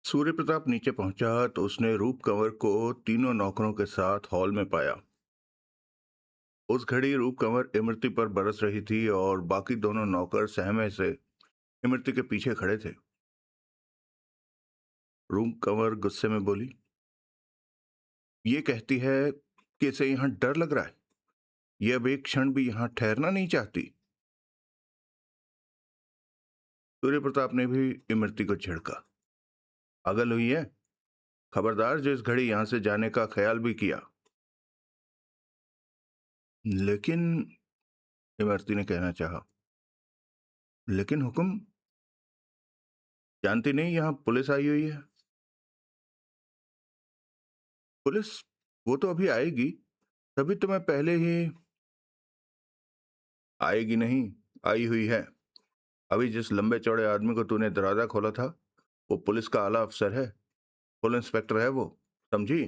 सूर्य प्रताप नीचे पहुंचा तो उसने रूप कंवर को तीनों नौकरों के साथ हॉल में पाया। उस घड़ी रूप कंवर इमरती पर बरस रही थी और बाकी दोनों नौकर सहमे से इमरती के पीछे खड़े थे। रूप कंवर गुस्से में बोली, ये कहती है कि इसे यहां डर लग रहा है। ये अब एक क्षण भी यहां ठहरना नहीं चाहती। सूर्य प्रताप ने भी इमरती को झिड़का, पागल हुई है? खबरदार जो इस घड़ी यहां से जाने का ख्याल भी किया। लेकिन, इमरती ने कहना चाहा। लेकिन हुक्म, जानती नहीं यहां पुलिस आई हुई है। पुलिस? वो तो अभी आएगी। तभी तो मैं पहले ही। आएगी नहीं, आई हुई है। अभी जिस लंबे चौड़े आदमी को तूने दरवाजा खोला था, वो पुलिस का आला अफसर है। फुल इंस्पेक्टर है वो, समझी?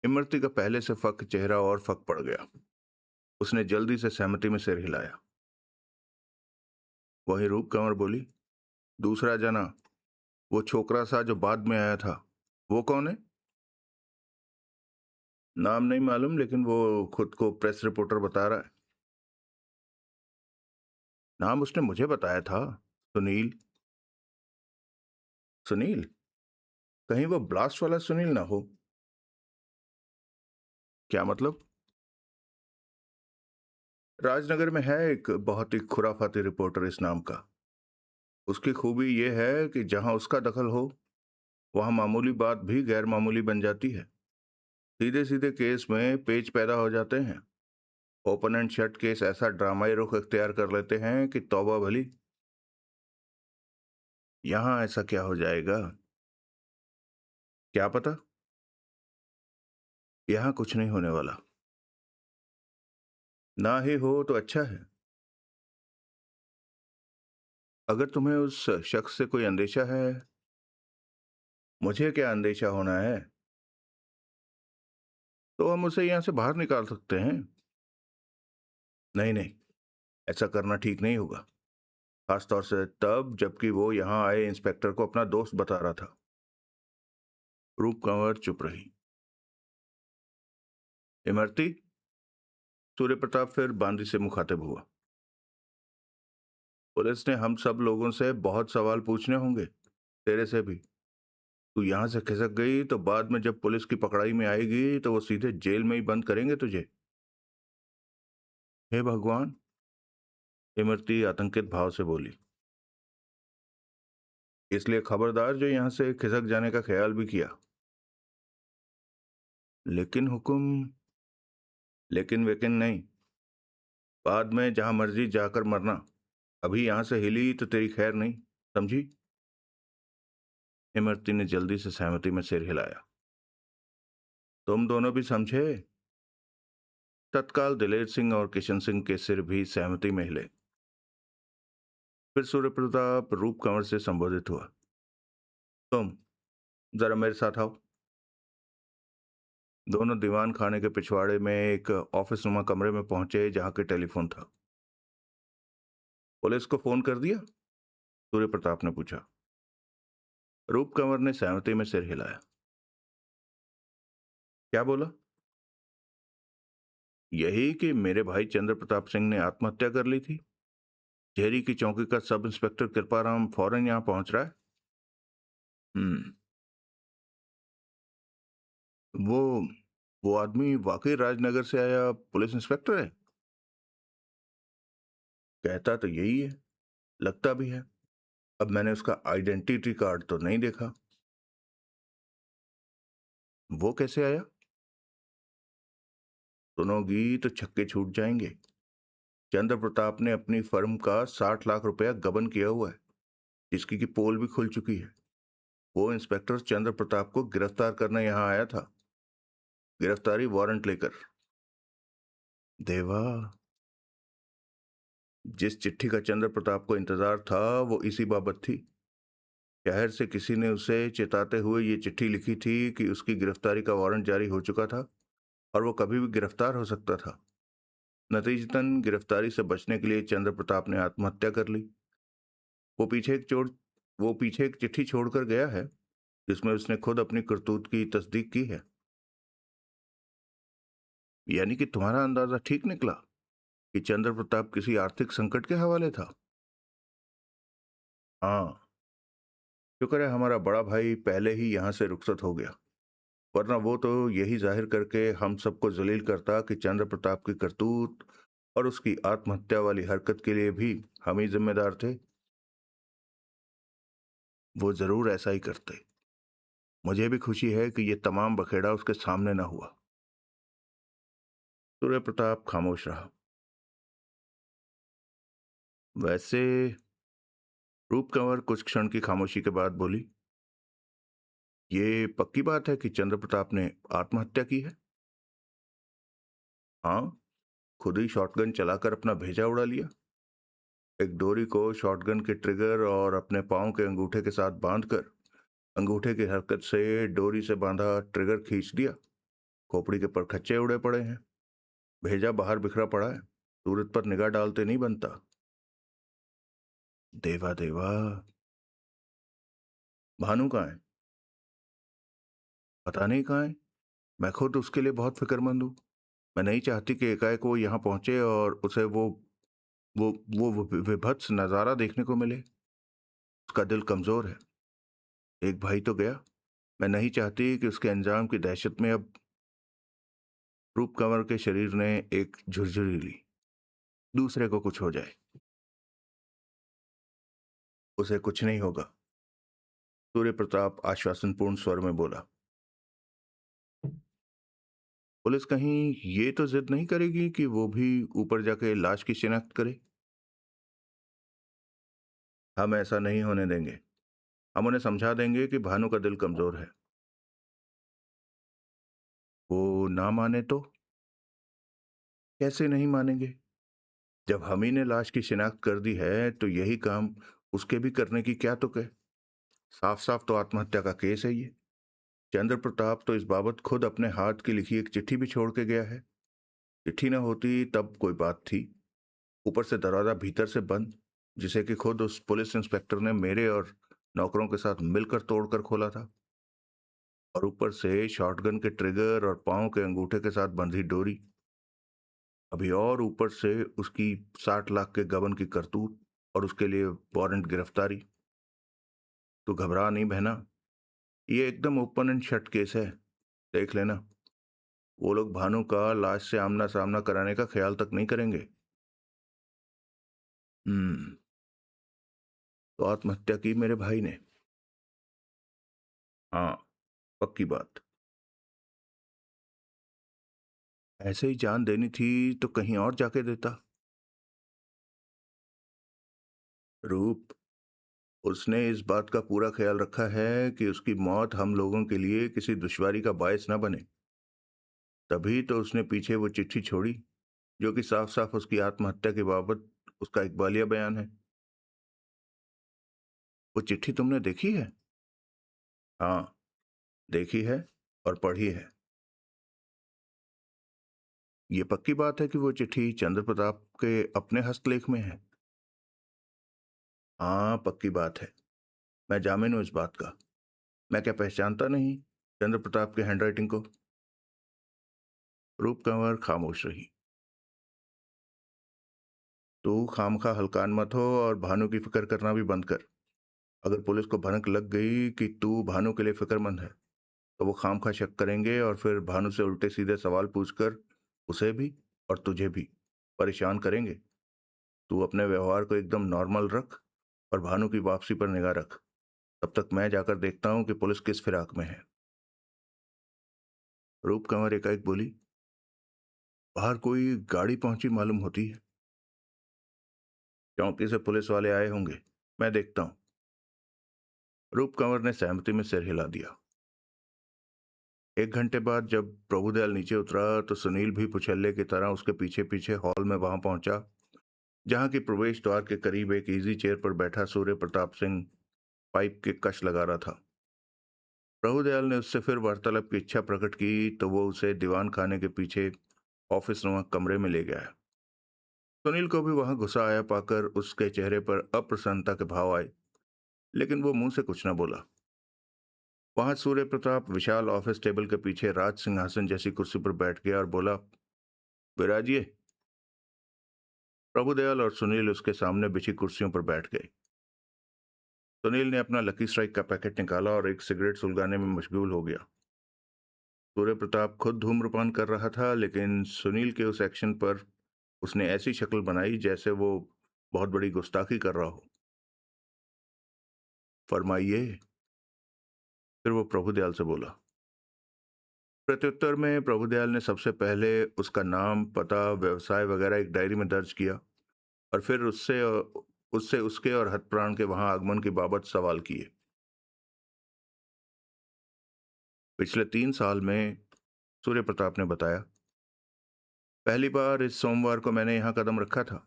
इमरती का पहले से फक चेहरा और फक पड़ गया। उसने जल्दी से सहमति में सिर हिलाया। वही रूप कंवर बोली, दूसरा जना, वो छोकरा सा जो बाद में आया था, वो कौन है? नाम नहीं मालूम, लेकिन वो खुद को प्रेस रिपोर्टर बता रहा है। नाम उसने मुझे बताया था, सुनील। सुनील? कहीं वो ब्लास्ट वाला सुनील ना हो? क्या मतलब? राजनगर में है एक बहुत ही खुराफाती रिपोर्टर इस नाम का। उसकी खूबी यह है कि जहां उसका दखल हो, वहां मामूली बात भी गैर मामूली बन जाती है। सीधे सीधे केस में पेच पैदा हो जाते हैं। ओपन एंड शट केस ऐसा ड्रामाई रुख इख्तियार कर लेते हैं कि तौबा भली। यहां ऐसा क्या हो जाएगा? क्या पता। यहां कुछ नहीं होने वाला। ना ही हो तो अच्छा है। अगर तुम्हें उस शख्स से कोई अंदेशा है। मुझे क्या अंदेशा होना है? तो हम उसे यहां से बाहर निकाल सकते हैं। नहीं नहीं, ऐसा करना ठीक नहीं होगा। खासतौर से तब जबकि वो यहां आए इंस्पेक्टर को अपना दोस्त बता रहा था। रूप कंवर चुप रही। इमरती? सूर्य प्रताप फिर बांदी से मुखातिब हुआ। पुलिस ने हम सब लोगों से बहुत सवाल पूछने होंगे, तेरे से भी। तू यहां से खिसक गई तो बाद में जब पुलिस की पकड़ाई में आएगी तो वो सीधे जेल में ही बंद करेंगे तुझे। हे भगवान! इमरती आतंकित भाव से बोली। इसलिए खबरदार जो यहां से खिसक जाने का ख्याल भी किया। लेकिन हुक्म। लेकिन वेकिन नहीं। बाद में जहां मर्जी जाकर मरना। अभी यहां से हिली तो तेरी खैर नहीं, समझी? इमरती ने जल्दी से सहमति में सिर हिलाया। तुम दोनों भी समझे? तत्काल दिलेर सिंह और किशन सिंह के सिर भी सहमति में हिले। फिर सूर्य प्रताप रूप कंवर से संबोधित हुआ। तुम जरा मेरे साथ आओ। दोनों दीवान खाने के पिछवाड़े में एक ऑफिस नुमा कमरे में पहुंचे जहां के टेलीफोन था। पुलिस को फोन कर दिया? सूर्य प्रताप ने पूछा। रूप कंवर ने सहमति में सिर हिलाया। क्या बोला? यही कि मेरे भाई चंद्र प्रताप सिंह ने आत्महत्या कर ली थी। झेरी की चौकी का सब इंस्पेक्टर कृपाराम फौरन यहां पहुंच रहा है। हम्म। वो वो आदमी वाकई राजनगर से आया पुलिस इंस्पेक्टर है? कहता तो यही है, लगता भी है। अब मैंने उसका आइडेंटिटी कार्ड तो नहीं देखा। वो कैसे आया? सुनोगी तो छक्के छूट जाएंगे। चंद्र प्रताप ने अपनी फर्म का 60 लाख रुपया गबन किया हुआ है, जिसकी की पोल भी खुल चुकी है। वो इंस्पेक्टर चंद्र प्रताप को गिरफ्तार करने यहां आया था, गिरफ्तारी वारंट लेकर। देवा! जिस चिट्ठी का चंद्र प्रताप को इंतजार था वो इसी बाबत थी। शहर से किसी ने उसे चेताते हुए ये चिट्ठी लिखी थी कि उसकी गिरफ्तारी का वारंट जारी हो चुका था और वो कभी भी गिरफ्तार हो सकता था। नतीजतन गिरफ्तारी से बचने के लिए चंद्र प्रताप ने आत्महत्या कर ली। वो पीछे एक चोर वो पीछे एक चिट्ठी छोड़कर गया है जिसमें उसने खुद अपनी करतूत की तस्दीक की है। यानी कि तुम्हारा अंदाजा ठीक निकला कि चंद्र प्रताप किसी आर्थिक संकट के हवाले था। हाँ, शुक्र है हमारा बड़ा भाई पहले ही यहां से रुखसत हो गया, वरना वो तो यही जाहिर करके हम सबको जलील करता कि चंद्र प्रताप की करतूत और उसकी आत्महत्या वाली हरकत के लिए भी हम ही जिम्मेदार थे। वो जरूर ऐसा ही करते। मुझे भी खुशी है कि ये तमाम बखेड़ा उसके सामने न हुआ। सूर्य प्रताप खामोश रहा। वैसे, रूप कंवर कुछ क्षण की खामोशी के बाद बोली, ये पक्की बात है कि चंद्र प्रताप ने आत्महत्या की है? हाँ, खुद ही शॉटगन चलाकर अपना भेजा उड़ा लिया। एक डोरी को शॉटगन के ट्रिगर और अपने पांव के अंगूठे के साथ बांधकर अंगूठे की हरकत से डोरी से बांधा ट्रिगर खींच दिया। खोपड़ी के परखच्चे उड़े पड़े हैं। भेजा बाहर बिखरा पड़ा है। सूरत पर निगाह डालते नहीं बनता। देवा देवा, भानु कहाँ है? पता नहीं कहाँ है। मैं खुद उसके लिए बहुत फिक्रमंद हूँ। मैं नहीं चाहती कि एकाएक वो यहाँ पहुंचे और उसे वो वो विभत्स नजारा देखने को मिले। उसका दिल कमजोर है। एक भाई तो गया। मैं नहीं चाहती कि उसके अंजाम की दहशत में अब। रूप कंवर के शरीर ने एक झुरझुरी ली। दूसरे को कुछ हो जाए। उसे कुछ नहीं होगा, सूर्य प्रताप आश्वासनपूर्ण स्वर में बोला। पुलिस कहीं ये तो जिद नहीं करेगी कि वो भी ऊपर जाके लाश की शिनाख्त करे? हम ऐसा नहीं होने देंगे। हम उन्हें समझा देंगे कि भानु का दिल कमजोर है। वो ना माने तो? कैसे नहीं मानेंगे? जब हम ही ने लाश की शिनाख्त कर दी है तो यही काम उसके भी करने की क्या तुक है? साफ साफ तो आत्महत्या का केस है ये। चंद्र प्रताप तो इस बाबत खुद अपने हाथ की लिखी एक चिट्ठी भी छोड़ के गया है। चिट्ठी ना होती तब कोई बात थी। ऊपर से दरवाजा भीतर से बंद, जिसे कि खुद उस पुलिस इंस्पेक्टर ने मेरे और नौकरों के साथ मिलकर तोड़कर खोला था। और ऊपर से शॉटगन के ट्रिगर और पांव के अंगूठे के साथ बंधी डोरी। अभी और ऊपर से उसकी 60 लाख के गबन की करतूत और उसके लिए वारंट गिरफ्तारी। तो घबरा नहीं बहना। ये एकदम ओपन एंड शट केस है। देख लेना, वो लोग भानु का लाश से आमना सामना कराने का ख्याल तक नहीं करेंगे। हम्म। तो आत्महत्या की मेरे भाई ने? हाँ, पक्की बात। ऐसे ही जान देनी थी तो कहीं और जाके देता। रूप, उसने इस बात का पूरा ख्याल रखा है कि उसकी मौत हम लोगों के लिए किसी दुश्वारी का बायस न बने। तभी तो उसने पीछे वो चिट्ठी छोड़ी जो कि साफ साफ उसकी आत्महत्या के बाबत उसका इकबालिया बयान है। वो चिट्ठी तुमने देखी है? हाँ, देखी है और पढ़ी है। ये पक्की बात है कि वो चिट्ठी चंद्र प्रताप के अपने हस्तलेख में है? हाँ, पक्की बात है। मैं जामिन हूं इस बात का। मैं क्या पहचानता नहीं चंद्र प्रताप के हैंडराइटिंग को? रूप कंवर खामोश रही। तू खामखा हल्कान मत हो और भानु की फिक्र करना भी बंद कर। अगर पुलिस को भनक लग गई कि तू भानु के लिए फिक्रमंद है तो वो खामखा शक करेंगे और फिर भानु से उल्टे सीधे सवाल पूछकर उसे भी और तुझे भी परेशान करेंगे। तू अपने व्यवहार को एकदम नॉर्मल रख और भानु की वापसी पर निगाह रख। तब तक मैं जाकर देखता हूं कि पुलिस किस फिराक में है। रूप कंवर एकाएक बोली, बाहर कोई गाड़ी पहुंची मालूम होती है। चौकी से पुलिस वाले आए होंगे, मैं देखता हूं। रूप कंवर ने सहमति में सिर हिला दिया। 1 घंटे बाद जब प्रभुदयाल नीचे उतरा तो सुनील भी पुछल्ले की तरह उसके पीछे पीछे हॉल में वहां पहुंचा जहां की प्रवेश द्वार के करीब एक इजी चेयर पर बैठा सूर्य प्रताप सिंह पाइप के कश लगा रहा था। प्रभुदयाल ने उससे फिर वार्तालाप की इच्छा प्रकट की तो वो उसे दीवान खाने के पीछे ऑफिस नुमा कमरे में ले गया। सुनील को भी वहां घुसा आया पाकर उसके चेहरे पर अप्रसन्नता के भाव आए। लेकिन वो मुंह से कुछ ना बोला। वहां सूर्य प्रताप विशाल ऑफिस टेबल के पीछे राज सिंहासन जैसी कुर्सी पर बैठ गया और बोला, विराजिए। प्रभुदयाल और सुनील उसके सामने बिछी कुर्सियों पर बैठ गए। सुनील ने अपना लकी स्ट्राइक का पैकेट निकाला और एक सिगरेट सुलगाने में मशगूल हो गया। सूर्य प्रताप खुद धूम्रपान कर रहा था, लेकिन सुनील के उस एक्शन पर उसने ऐसी शक्ल बनाई जैसे वो बहुत बड़ी गुस्ताखी कर रहा हो। फरमाइए, फिर वो प्रभुदयाल से बोला। प्रत्युत्तर में प्रभुदयाल ने सबसे पहले उसका नाम, पता, व्यवसाय वगैरह एक डायरी में दर्ज किया और फिर उससे उससे उसके और हतप्राण के वहां आगमन की बाबत सवाल किए। पिछले 3 साल में, सूर्य प्रताप ने बताया, पहली बार इस सोमवार को मैंने यहाँ कदम रखा था।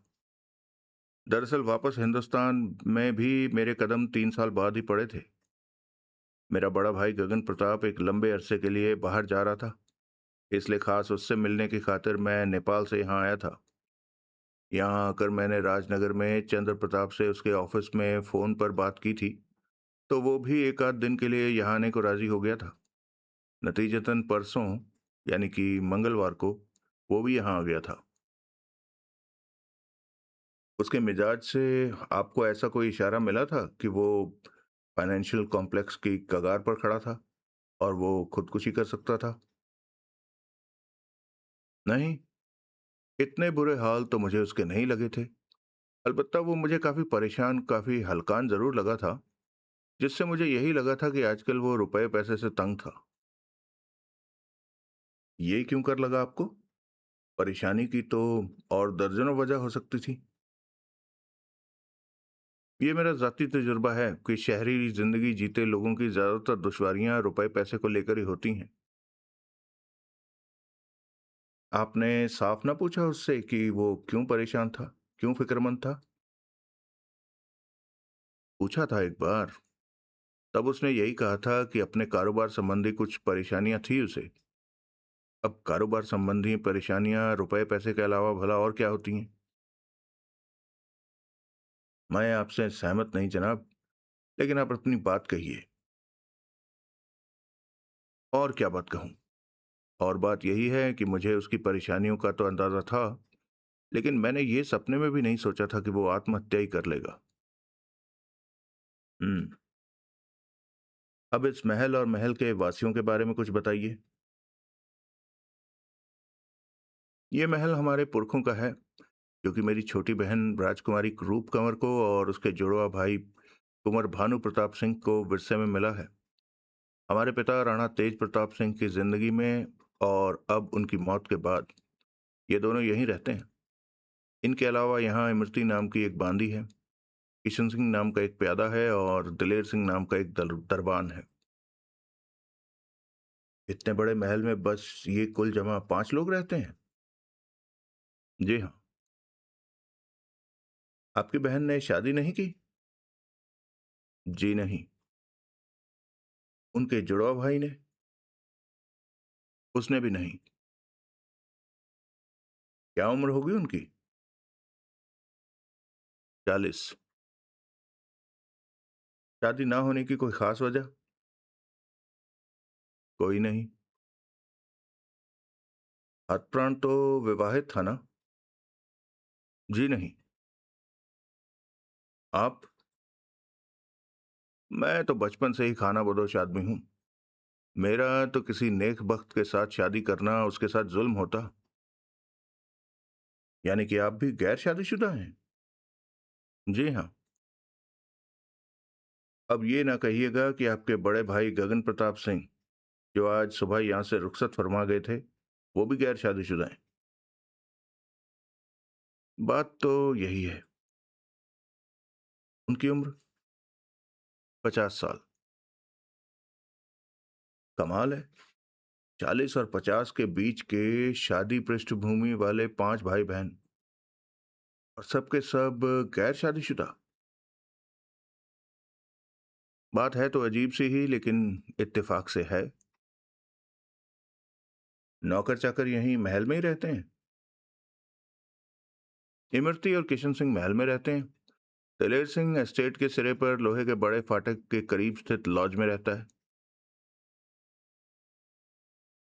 दरअसल वापस हिंदुस्तान में भी मेरे कदम 3 साल बाद ही पड़े थे। मेरा बड़ा भाई गगन प्रताप एक लंबे अरसे के लिए बाहर जा रहा था, इसलिए खास उससे मिलने की खातिर मैं नेपाल से यहाँ आया था। यहाँ आकर मैंने राजनगर में चंद्र प्रताप से उसके ऑफिस में फोन पर बात की थी, तो वो भी एक आध दिन के लिए यहाँ आने को राजी हो गया था। नतीजतन परसों, यानी कि मंगलवार को, वो भी यहाँ आ गया था। उसके मिजाज से आपको ऐसा कोई इशारा मिला था कि वो फाइनेंशियल कॉम्प्लेक्स की कगार पर खड़ा था और वो खुदकुशी कर सकता था? नहीं, इतने बुरे हाल तो मुझे उसके नहीं लगे थे। अलबत्ता वो मुझे काफी परेशान, काफी हलकान जरूर लगा था, जिससे मुझे यही लगा था कि आजकल वो रुपए पैसे से तंग था। ये क्यों कर लगा आपको? परेशानी की तो और दर्जनों वजह हो सकती थी। ये मेरा जाती तजुर्बा है कि शहरी जिंदगी जीते लोगों की ज्यादातर दुश्वारियां रुपए पैसे को लेकर ही होती हैं। आपने साफ ना पूछा उससे कि वो क्यों परेशान था, क्यों फिक्रमंद था? पूछा था एक बार। तब उसने यही कहा था कि अपने कारोबार संबंधी कुछ परेशानियां थी उसे। अब कारोबार संबंधी परेशानियां रुपए पैसे के अलावा भला और क्या होती हैं? मैं आपसे सहमत नहीं जनाब, लेकिन आप अपनी बात कहिए। और क्या बात कहूं? और बात यही है कि मुझे उसकी परेशानियों का तो अंदाजा था, लेकिन मैंने ये सपने में भी नहीं सोचा था कि वो आत्महत्या ही कर लेगा। हम्म। अब इस महल और महल के वासियों के बारे में कुछ बताइए। ये महल हमारे पुरखों का है, क्योंकि मेरी छोटी बहन राजकुमारी रूप कंवर को और उसके जुड़वा भाई कुंवर भानु प्रताप सिंह को विरसे में मिला है। हमारे पिता राणा तेज प्रताप सिंह की जिंदगी में और अब उनकी मौत के बाद ये दोनों यहीं रहते हैं। इनके अलावा यहाँ इमरती नाम की एक बांदी है, किशन सिंह नाम का एक प्यादा है और दिलेर सिंह नाम का एक दरबान है। इतने बड़े महल में बस ये कुल जमा 5 लोग रहते हैं? जी हाँ। आपकी बहन ने शादी नहीं की? जी नहीं। उनके जुड़वा भाई ने? उसने भी नहीं। क्या उम्र होगी उनकी? 40। शादी ना होने की कोई खास वजह? कोई नहीं। हतप्राण तो विवाहित था ना? जी नहीं। आप? मैं तो बचपन से ही खाना बदोश आदमी हूं। मेरा तो किसी नेक बख्त के साथ शादी करना उसके साथ जुल्म होता। यानी कि आप भी गैर शादीशुदा हैं? जी हाँ। अब ये ना कहिएगा कि आपके बड़े भाई गगन प्रताप सिंह, जो आज सुबह यहां से रुखसत फरमा गए थे, वो भी गैर शादीशुदा हैं। बात तो यही है। उनकी उम्र? 50 साल। कमाल है। 40 और 50 के बीच के शादी पृष्ठभूमि वाले 5 भाई बहन, और सबके सब गैर शादीशुदा। बात है तो अजीब सी ही, लेकिन इत्तेफाक से है। नौकर चाकर यहीं महल में ही रहते हैं? इमरती और किशन सिंह महल में रहते हैं। दिलेर सिंह एस्टेट के सिरे पर लोहे के बड़े फाटक के करीब स्थित लॉज में रहता है।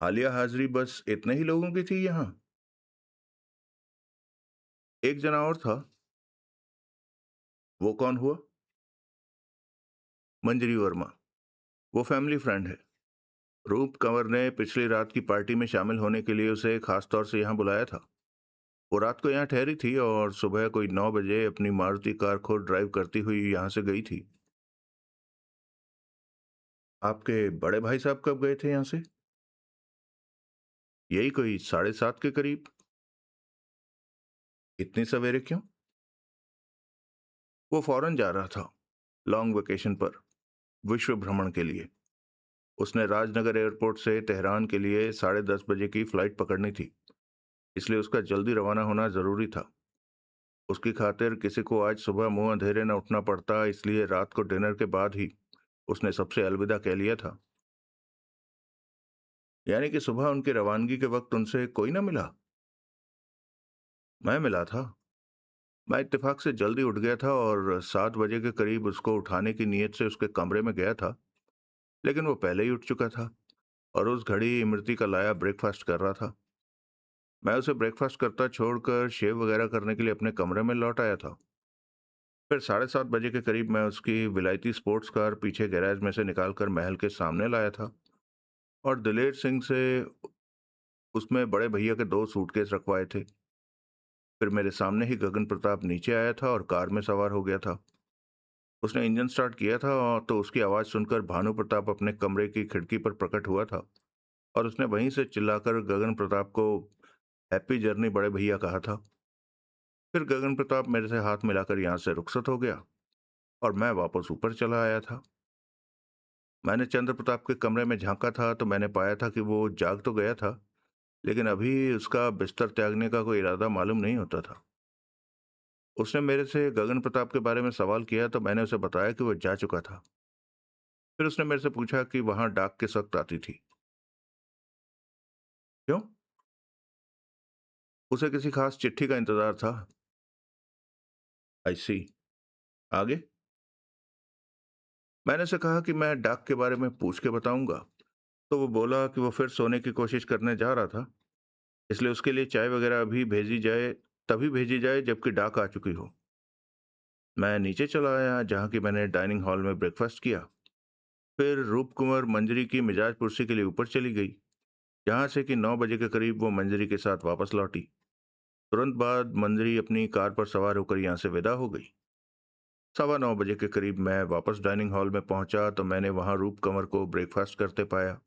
हालिया हाजिरी बस इतने ही लोगों की थी यहाँ? एक जना और था। वो कौन हुआ? मंजरी वर्मा। वो फैमिली फ्रेंड है। रूप कंवर ने पिछली रात की पार्टी में शामिल होने के लिए उसे खास तौर से यहाँ बुलाया था। वो रात को यहाँ ठहरी थी और सुबह कोई 9 बजे अपनी मारुति कार खुद ड्राइव करती हुई यहाँ से गई थी। आपके बड़े भाई साहब कब गए थे यहाँ से? यही कोई 7:30 के करीब। इतनी सवेरे क्यों? वो फौरन जा रहा था, लॉन्ग वेकेशन पर, विश्व भ्रमण के लिए। उसने राजनगर एयरपोर्ट से तेहरान के लिए 10:30 बजे की फ्लाइट पकड़नी थी, इसलिए उसका जल्दी रवाना होना जरूरी था। उसकी खातिर किसी को आज सुबह मुंह अंधेरे न उठना पड़ता, इसलिए रात को डिनर के बाद ही उसने सबसे अलविदा कह लिया था। यानी कि सुबह उनकी रवानगी के वक्त उनसे कोई ना मिला? मैं मिला था। मैं इत्तेफाक से जल्दी उठ गया था और 7 बजे के करीब उसको उठाने की नीयत से उसके कमरे में गया था, लेकिन वो पहले ही उठ चुका था और उस घड़ी इमरती का लाया ब्रेकफास्ट कर रहा था। मैं उसे ब्रेकफास्ट करता छोड़कर शेव वगैरह करने के लिए अपने कमरे में लौट आया था। फिर 7:30 बजे के करीब मैं उसकी विलायती स्पोर्ट्स कार पीछे गैराज में से निकालकर महल के सामने लाया था और दिलेर सिंह से उसमें बड़े भैया के 2 सूटकेस रखवाए थे। फिर मेरे सामने ही गगन प्रताप नीचे आया था और कार में सवार हो गया था। उसने इंजन स्टार्ट किया था और तो उसकी आवाज़ सुनकर भानु प्रताप अपने कमरे की खिड़की पर प्रकट हुआ था और उसने वहीं से चिल्लाकर गगन प्रताप को हैप्पी जर्नी बड़े भैया कहा था। फिर गगन प्रताप मेरे से हाथ मिलाकर यहाँ से रुखसत हो गया और मैं वापस ऊपर चला आया था। मैंने चंद्र प्रताप के कमरे में झांका था तो मैंने पाया था कि वो जाग तो गया था, लेकिन अभी उसका बिस्तर त्यागने का कोई इरादा मालूम नहीं होता था। उसने मेरे से गगन प्रताप के बारे में सवाल किया तो मैंने उसे बताया कि वो जा चुका था। फिर उसने मेरे से पूछा कि वहां डाक किस वक्त आती थी। क्यों? उसे किसी खास चिट्ठी का इंतजार था। आई सी। आगे? मैंने उसे कहा कि मैं डाक के बारे में पूछ के बताऊंगा। तो वो बोला कि वो फिर सोने की कोशिश करने जा रहा था, इसलिए उसके लिए चाय वगैरह अभी भेजी जाए, तभी भेजी जाए जबकि डाक आ चुकी हो। मैं नीचे चला आया जहाँ की मैंने डाइनिंग हॉल में ब्रेकफास्ट किया। फिर रूप कुंवर मंजरी की मिजाज पुरसी के लिए ऊपर चली गई, जहाँ से कि 9 बजे के करीब वो मंजरी के साथ वापस लौटी। तुरंत बाद मंजरी अपनी कार पर सवार होकर यहाँ से विदा हो गई। 9:15 बजे के करीब मैं वापस डाइनिंग हॉल में पहुंचा तो मैंने वहां रूप कंवर को ब्रेकफास्ट करते पाया।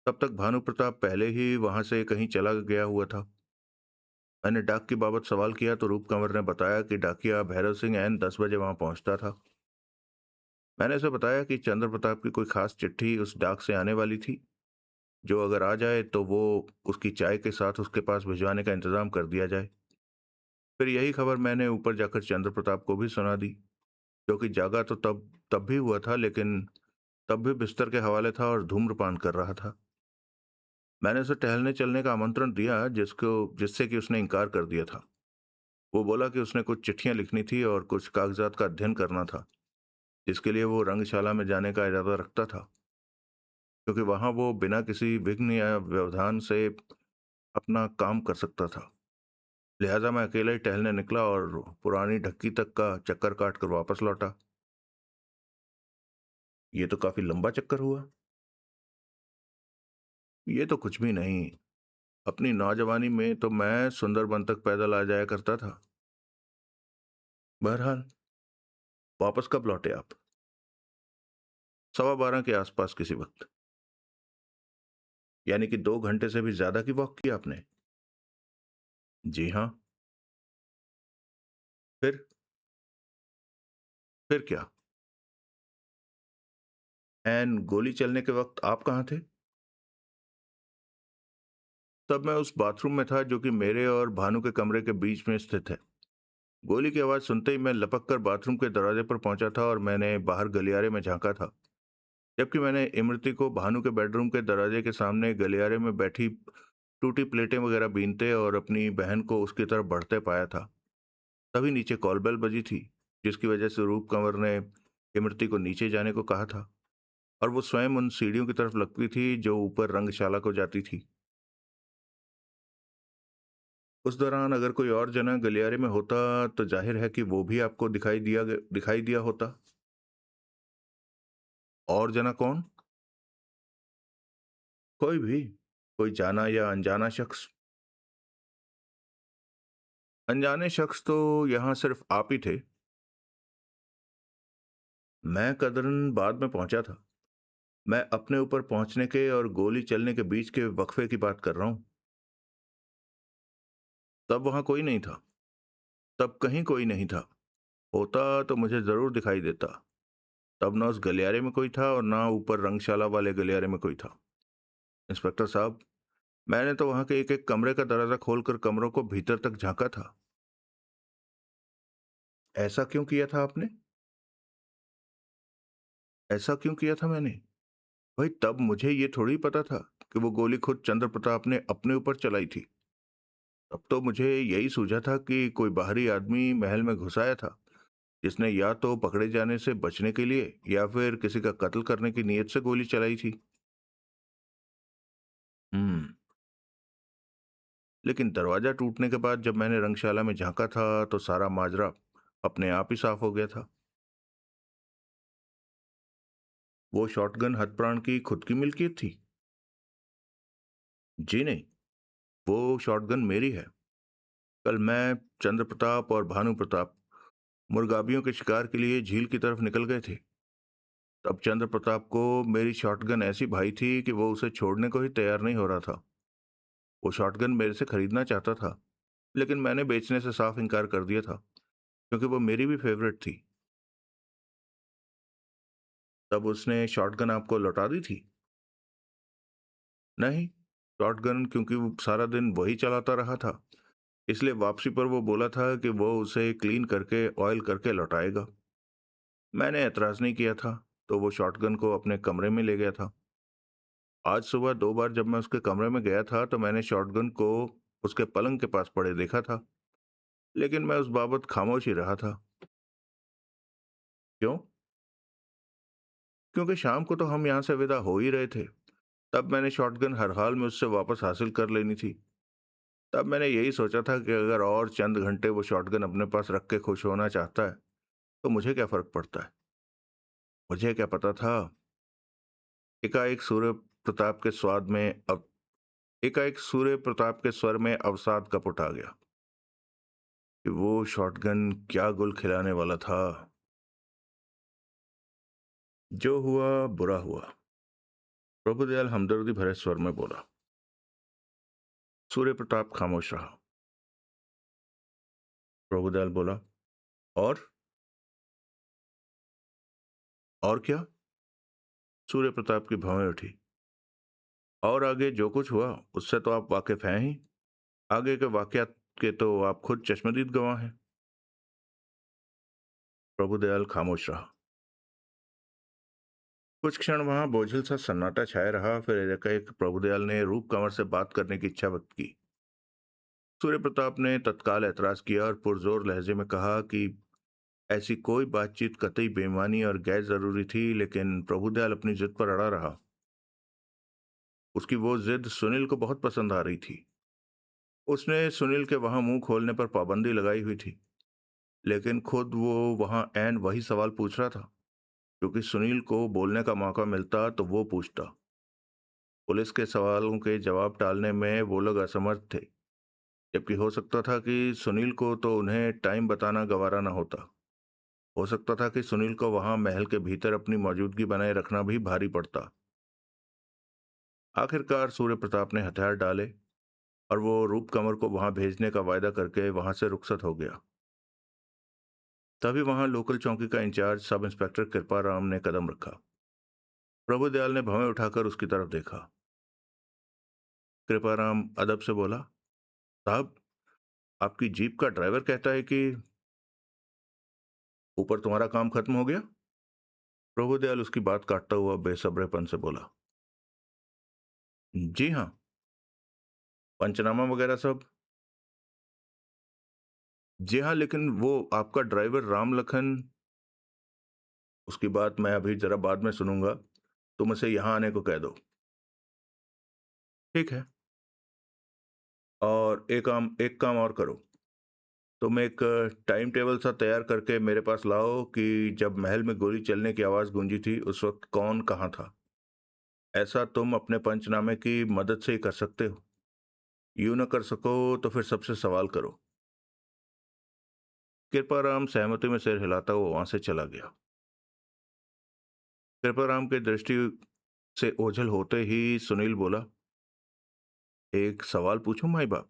तब तक भानु प्रताप पहले ही वहां से कहीं चला गया हुआ था। मैंने डाक की बाबत सवाल किया तो रूप कंवर ने बताया कि डाकिया भैरव सिंह ऐन 10 बजे वहां पहुंचता था। मैंने उसे बताया कि चंद्र प्रताप की कोई खास चिट्ठी उस डाक से आने वाली थी, जो अगर आ जाए तो वो उसकी चाय के साथ उसके पास भिजवाने का इंतजाम कर दिया जाए। फिर यही खबर मैंने ऊपर जाकर चंद्र प्रताप को भी सुना दी, जो कि जागा तो तब तब भी हुआ था, लेकिन तब भी बिस्तर के हवाले था और धूम्रपान कर रहा था। मैंने उसे टहलने चलने का आमंत्रण दिया, जिससे कि उसने इनकार कर दिया था। वो बोला कि उसने कुछ चिट्ठियां लिखनी थी और कुछ कागजात का अध्ययन करना था, जिसके लिए वो रंगशाला में जाने का इरादा रखता था, क्योंकि वहां वो बिना किसी विघ्न या व्यवधान से अपना काम कर सकता था। लिहाजा मैं अकेला ही टहलने निकला और पुरानी ढक्की तक का चक्कर काट कर वापस लौटा। ये तो काफी लंबा चक्कर हुआ। ये तो कुछ भी नहीं। अपनी नौजवानी में तो मैं सुंदरबन तक पैदल आ जाया करता था। बहरहाल, वापस कब लौटे आप? 12:15 के आसपास किसी वक्त। यानी कि 2 घंटे से भी ज्यादा की वॉक की आपने? जी हाँ। फिर? फिर क्या? एन गोली चलने के वक्त आप कहाँ थे? तब मैं उस बाथरूम में था जो कि मेरे और भानु के कमरे के बीच में स्थित है। गोली की आवाज सुनते ही मैं लपक कर बाथरूम के दरवाजे पर पहुंचा था और मैंने बाहर गलियारे में झांका था, जबकि मैंने इमरती को भानु के बेडरूम के दरवाजे के सामने गलियारे में बैठी टूटी प्लेटें वगैरह बीनते और अपनी बहन को उसकी तरफ बढ़ते पाया था। तभी नीचे कॉल बेल बजी थी। जिसकी वजह से रूप कंवर ने इमरती को नीचे जाने को कहा था, और वो स्वयं उन सीढ़ियों की तरफ लपकी थी जो ऊपर रंगशाला को जाती थी। उस दौरान अगर कोई और जना गलियारे में होता तो जाहिर है कि वो भी आपको दिखाई दिया होता। और जना कौन? कोई भी, कोई जाना या अनजाना शख्स। अनजाने शख्स तो यहाँ सिर्फ आप ही थे। मैं कदरन बाद में पहुंचा था। मैं अपने ऊपर पहुंचने के और गोली चलने के बीच के वक्फे की बात कर रहा हूं। तब वहां कोई नहीं था। तब कहीं कोई नहीं था। होता तो मुझे जरूर दिखाई देता। तब ना उस गलियारे में कोई था और ना ऊपर रंगशाला वाले गलियारे में कोई था। इंस्पेक्टर साहब, मैंने तो वहां के एक एक कमरे का दरवाजा खोलकर कमरों को भीतर तक झांका था। ऐसा क्यों किया था आपने? ऐसा क्यों किया था मैंने? भाई, तब मुझे ये थोड़ी पता था कि वो गोली खुद चंद्र प्रताप ने अपने ऊपर चलाई थी। तब तो मुझे यही सूझा था कि कोई बाहरी आदमी महल में घुस आया था, जिसने या तो पकड़े जाने से बचने के लिए या फिर किसी का कत्ल करने की नीयत से गोली चलाई थी। हम्म। लेकिन दरवाजा टूटने के बाद जब मैंने रंगशाला में झांका था तो सारा माजरा अपने आप ही साफ हो गया था। वो शॉटगन हथप्राण की खुद की मिल्कियत थी? जी नहीं, वो शॉटगन मेरी है। कल मैं, चंद्र प्रताप और भानु प्रताप मुर्गाबियों के शिकार के लिए झील की तरफ निकल गए थे। तब चंद्र प्रताप को मेरी शॉटगन ऐसी भाई थी कि वो उसे छोड़ने को ही तैयार नहीं हो रहा था। वो शॉटगन मेरे से खरीदना चाहता था, लेकिन मैंने बेचने से साफ इनकार कर दिया था, क्योंकि वो मेरी भी फेवरेट थी। तब उसने शॉटगन आपको लौटा दी थी? नहीं, शॉटगन क्योंकि वो सारा दिन वही चलाता रहा था, इसलिए वापसी पर वो बोला था कि वो उसे क्लीन करके ऑयल करके लौटाएगा। मैंने एतराज नहीं किया था, तो वो शॉटगन को अपने कमरे में ले गया था। आज सुबह 2 बार जब मैं उसके कमरे में गया था तो मैंने शॉटगन को उसके पलंग के पास पड़े देखा था, लेकिन मैं उस बाबत खामोश ही रहा था। क्यों? क्योंकि शाम को तो हम यहाँ से विदा हो ही रहे थे। तब मैंने शॉटगन हर हाल में उससे वापस हासिल कर लेनी थी। तब मैंने यही सोचा था कि अगर और चंद घंटे वो शॉटगन अपने पास रख के खुश होना चाहता है तो मुझे क्या फर्क पड़ता है। मुझे क्या पता था। एकाएक सूर्य प्रताप के स्वाद में अब एकाएक सूर्य प्रताप के स्वर में अवसाद का पुट आ गया कि वो शॉटगन क्या गुल खिलाने वाला था। जो हुआ बुरा हुआ, प्रभुदयाल हमदर्दी भरे स्वर में बोला। सूर्य प्रताप खामोश रहा। प्रभुदयाल बोला, और? और क्या? सूर्य प्रताप की भवें उठी। और आगे जो कुछ हुआ उससे तो आप वाकिफ हैं ही। आगे के वाकयात के तो आप खुद चश्मदीद गवाह हैं। प्रभुदयाल खामोश रहा। कुछ क्षण वहां बोझिल सा सन्नाटा छाया रहा, फिर एकाएक प्रभुदयाल ने रूप कंवर से बात करने की इच्छा व्यक्त की। सूर्य प्रताप ने तत्काल ऐतराज किया और पुरजोर लहजे में कहा कि ऐसी कोई बातचीत कतई बेईमानी और गैर जरूरी थी, लेकिन प्रभुदयाल अपनी जिद पर अड़ा रहा। उसकी वो जिद सुनील को बहुत पसंद आ रही थी। उसने सुनील के वहां मुंह खोलने पर पाबंदी लगाई हुई थी, लेकिन खुद वो वहां ऐन वही सवाल पूछ रहा था, क्योंकि सुनील को बोलने का मौका मिलता तो वो पूछता। पुलिस के सवालों के जवाब टालने में वो लोग असमर्थ थे, जबकि हो सकता था कि सुनील को तो उन्हें टाइम बताना गवारा न होता। हो सकता था कि सुनील को वहां महल के भीतर अपनी मौजूदगी बनाए रखना भी भारी पड़ता। आखिरकार सूर्य प्रताप ने हथियार डाले और वो रूप कंवर को वहां भेजने का वायदा करके वहां से रुखसत हो गया। तभी वहां लोकल चौकी का इंचार्ज सब इंस्पेक्टर कृपाराम ने कदम रखा। प्रभुदयाल ने भवें उठाकर उसकी तरफ देखा। कृपाराम अदब से बोला, साहब, आपकी जीप का ड्राइवर कहता है कि ऊपर तुम्हारा काम खत्म हो गया। प्रभुदयाल उसकी बात काटता हुआ बेसब्रेपन से बोला, जी हाँ, पंचनामा वगैरह सब। जी हाँ, लेकिन वो आपका ड्राइवर राम लखन, उसकी बात मैं अभी जरा बाद में सुनूंगा। तुम उसे यहाँ आने को कह दो। ठीक है। और एक काम और करो। तुम एक टाइम टेबल सा तैयार करके मेरे पास लाओ कि जब महल में गोली चलने की आवाज गूंजी थी उस वक्त कौन कहाँ था। ऐसा तुम अपने पंचनामे की मदद से ही कर सकते हो। यूं न कर सको तो फिर सबसे सवाल करो। कृपाराम सहमति में सिर हिलाता हुआ वहां से चला गया। कृपाराम की दृष्टि से ओझल होते ही सुनील बोला, एक सवाल पूछूं माई बाप?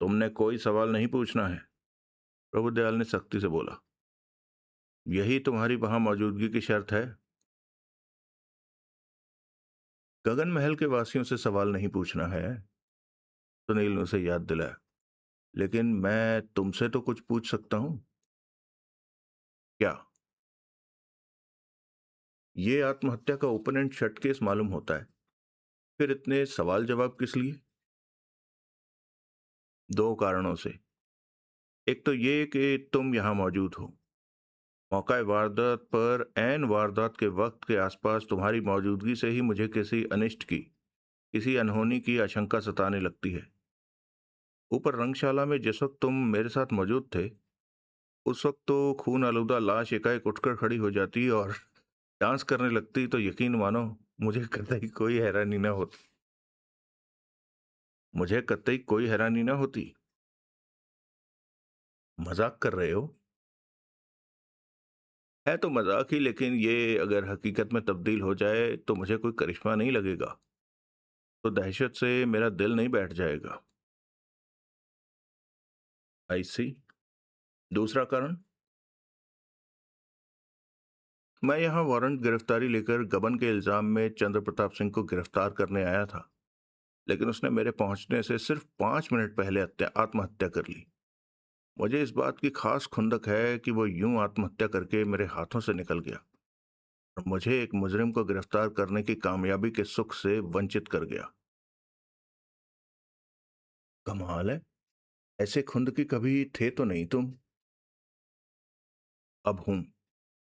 तुमने कोई सवाल नहीं पूछना है, प्रभुदयाल ने सख्ती से बोला। यही तुम्हारी वहां मौजूदगी की शर्त है? गगन महल के वासियों से सवाल नहीं पूछना है, सुनील ने उसे याद दिलाया। लेकिन मैं तुमसे तो कुछ पूछ सकता हूं। क्या? ये आत्महत्या का ओपन एंड शट केस मालूम होता है, फिर इतने सवाल जवाब किस लिए? दो कारणों से। एक तो ये कि तुम यहां मौजूद हो। मौका वारदात पर ऐन वारदात के वक्त के आसपास तुम्हारी मौजूदगी से ही मुझे किसी अनिष्ट की, किसी अनहोनी की आशंका सताने लगती है। ऊपर रंगशाला में जिस वक्त तुम मेरे साथ मौजूद थे, उस वक्त तो खून आलूदा लाश एकाएक उठकर खड़ी हो जाती और डांस करने लगती, तो यकीन मानो मुझे कतई कोई हैरानी ना होती। मुझे कतई कोई हैरानी ना होती। मजाक कर रहे हो? है तो मजाक ही, लेकिन ये अगर हकीकत में तब्दील हो जाए तो मुझे कोई करिश्मा नहीं लगेगा। तो दहशत से मेरा दिल नहीं बैठ जाएगा। आई सी। दूसरा कारण? मैं यहाँ वारंट गिरफ्तारी लेकर गबन के इल्जाम में चंद्र प्रताप सिंह को गिरफ्तार करने आया था, लेकिन उसने मेरे पहुंचने से सिर्फ 5 मिनट पहले आत्महत्या कर ली। मुझे इस बात की खास खुंदक है कि वो यूं आत्महत्या करके मेरे हाथों से निकल गया और मुझे एक मुजरिम को गिरफ्तार करने की कामयाबी के सुख से वंचित कर गया। कमाल है। ऐसे खुंदकी कभी थे तो नहीं तुम। अब हूं।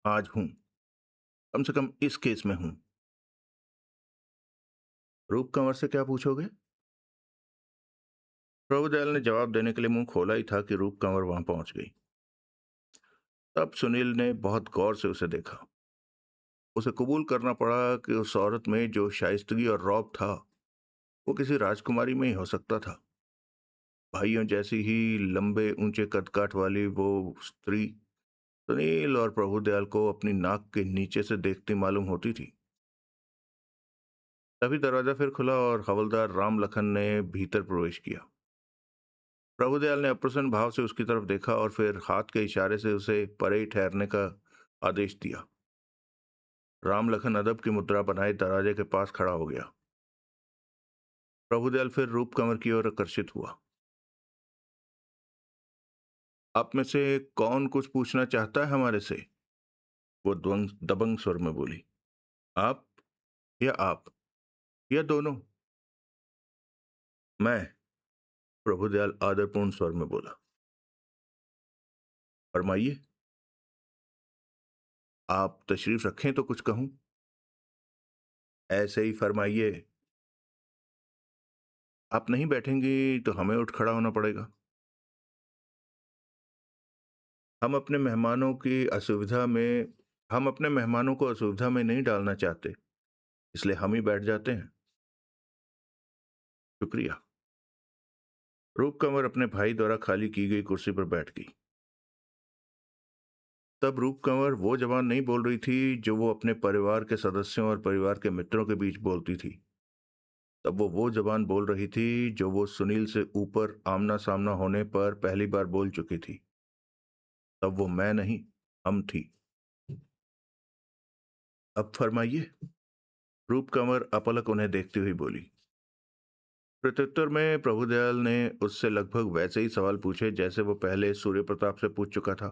आज हूं। कम से कम इस केस में हूं। रूप कंवर से क्या पूछोगे? प्रभुदयाल ने जवाब देने के लिए मुंह खोला ही था कि रूप कंवर वहां पहुंच गई। तब सुनील ने बहुत गौर से उसे देखा। उसे कबूल करना पड़ा कि उस औरत में जो शाइस्तगी और रौब था, वो किसी राजकुमारी में ही हो सकता था। भाइयों जैसी ही लंबे ऊंचे कदकाठ वाली वो स्त्री सुनील और प्रभुदयाल को अपनी नाक के नीचे से देखती मालूम होती थी। तभी दरवाजा फिर खुला और हवलदार राम लखन ने भीतर प्रवेश किया। प्रभुदयाल ने अप्रसन्न भाव से उसकी तरफ देखा और फिर हाथ के इशारे से उसे परे ही ठहरने का आदेश दिया। राम लखन अदब की मुद्रा बनाए दरवाजे के पास खड़ा हो गया। प्रभुदयाल फिर रूप कंवर की ओर आकर्षित हुआ। आप में से कौन कुछ पूछना चाहता है हमारे से? वो दबंग स्वर में बोली। आप या आप या दोनों? मैं, प्रभुदयाल आदरपूर्ण स्वर में बोला। फरमाइए। आप तशरीफ रखें तो कुछ कहूं। ऐसे ही फरमाइए। आप नहीं बैठेंगी तो हमें उठ खड़ा होना पड़ेगा। हम अपने मेहमानों की असुविधा में हम अपने मेहमानों को असुविधा में नहीं डालना चाहते, इसलिए हम ही बैठ जाते हैं। शुक्रिया। रूप कंवर अपने भाई द्वारा खाली की गई कुर्सी पर बैठ गई। तब रूप कंवर वो जबान नहीं बोल रही थी जो वो अपने परिवार के सदस्यों और परिवार के मित्रों के बीच बोलती थी। तब वो जबान बोल रही थी जो वो सुनील से ऊपर आमना सामना होने पर पहली बार बोल चुकी थी। तब वो मैं नहीं, हम थी। अब फरमाइए, रूप कंवर अपलक उन्हें देखती हुई बोली। प्रत्युत्तर में प्रभुदयाल ने उससे लगभग वैसे ही सवाल पूछे जैसे वो पहले सूर्य प्रताप से पूछ चुका था,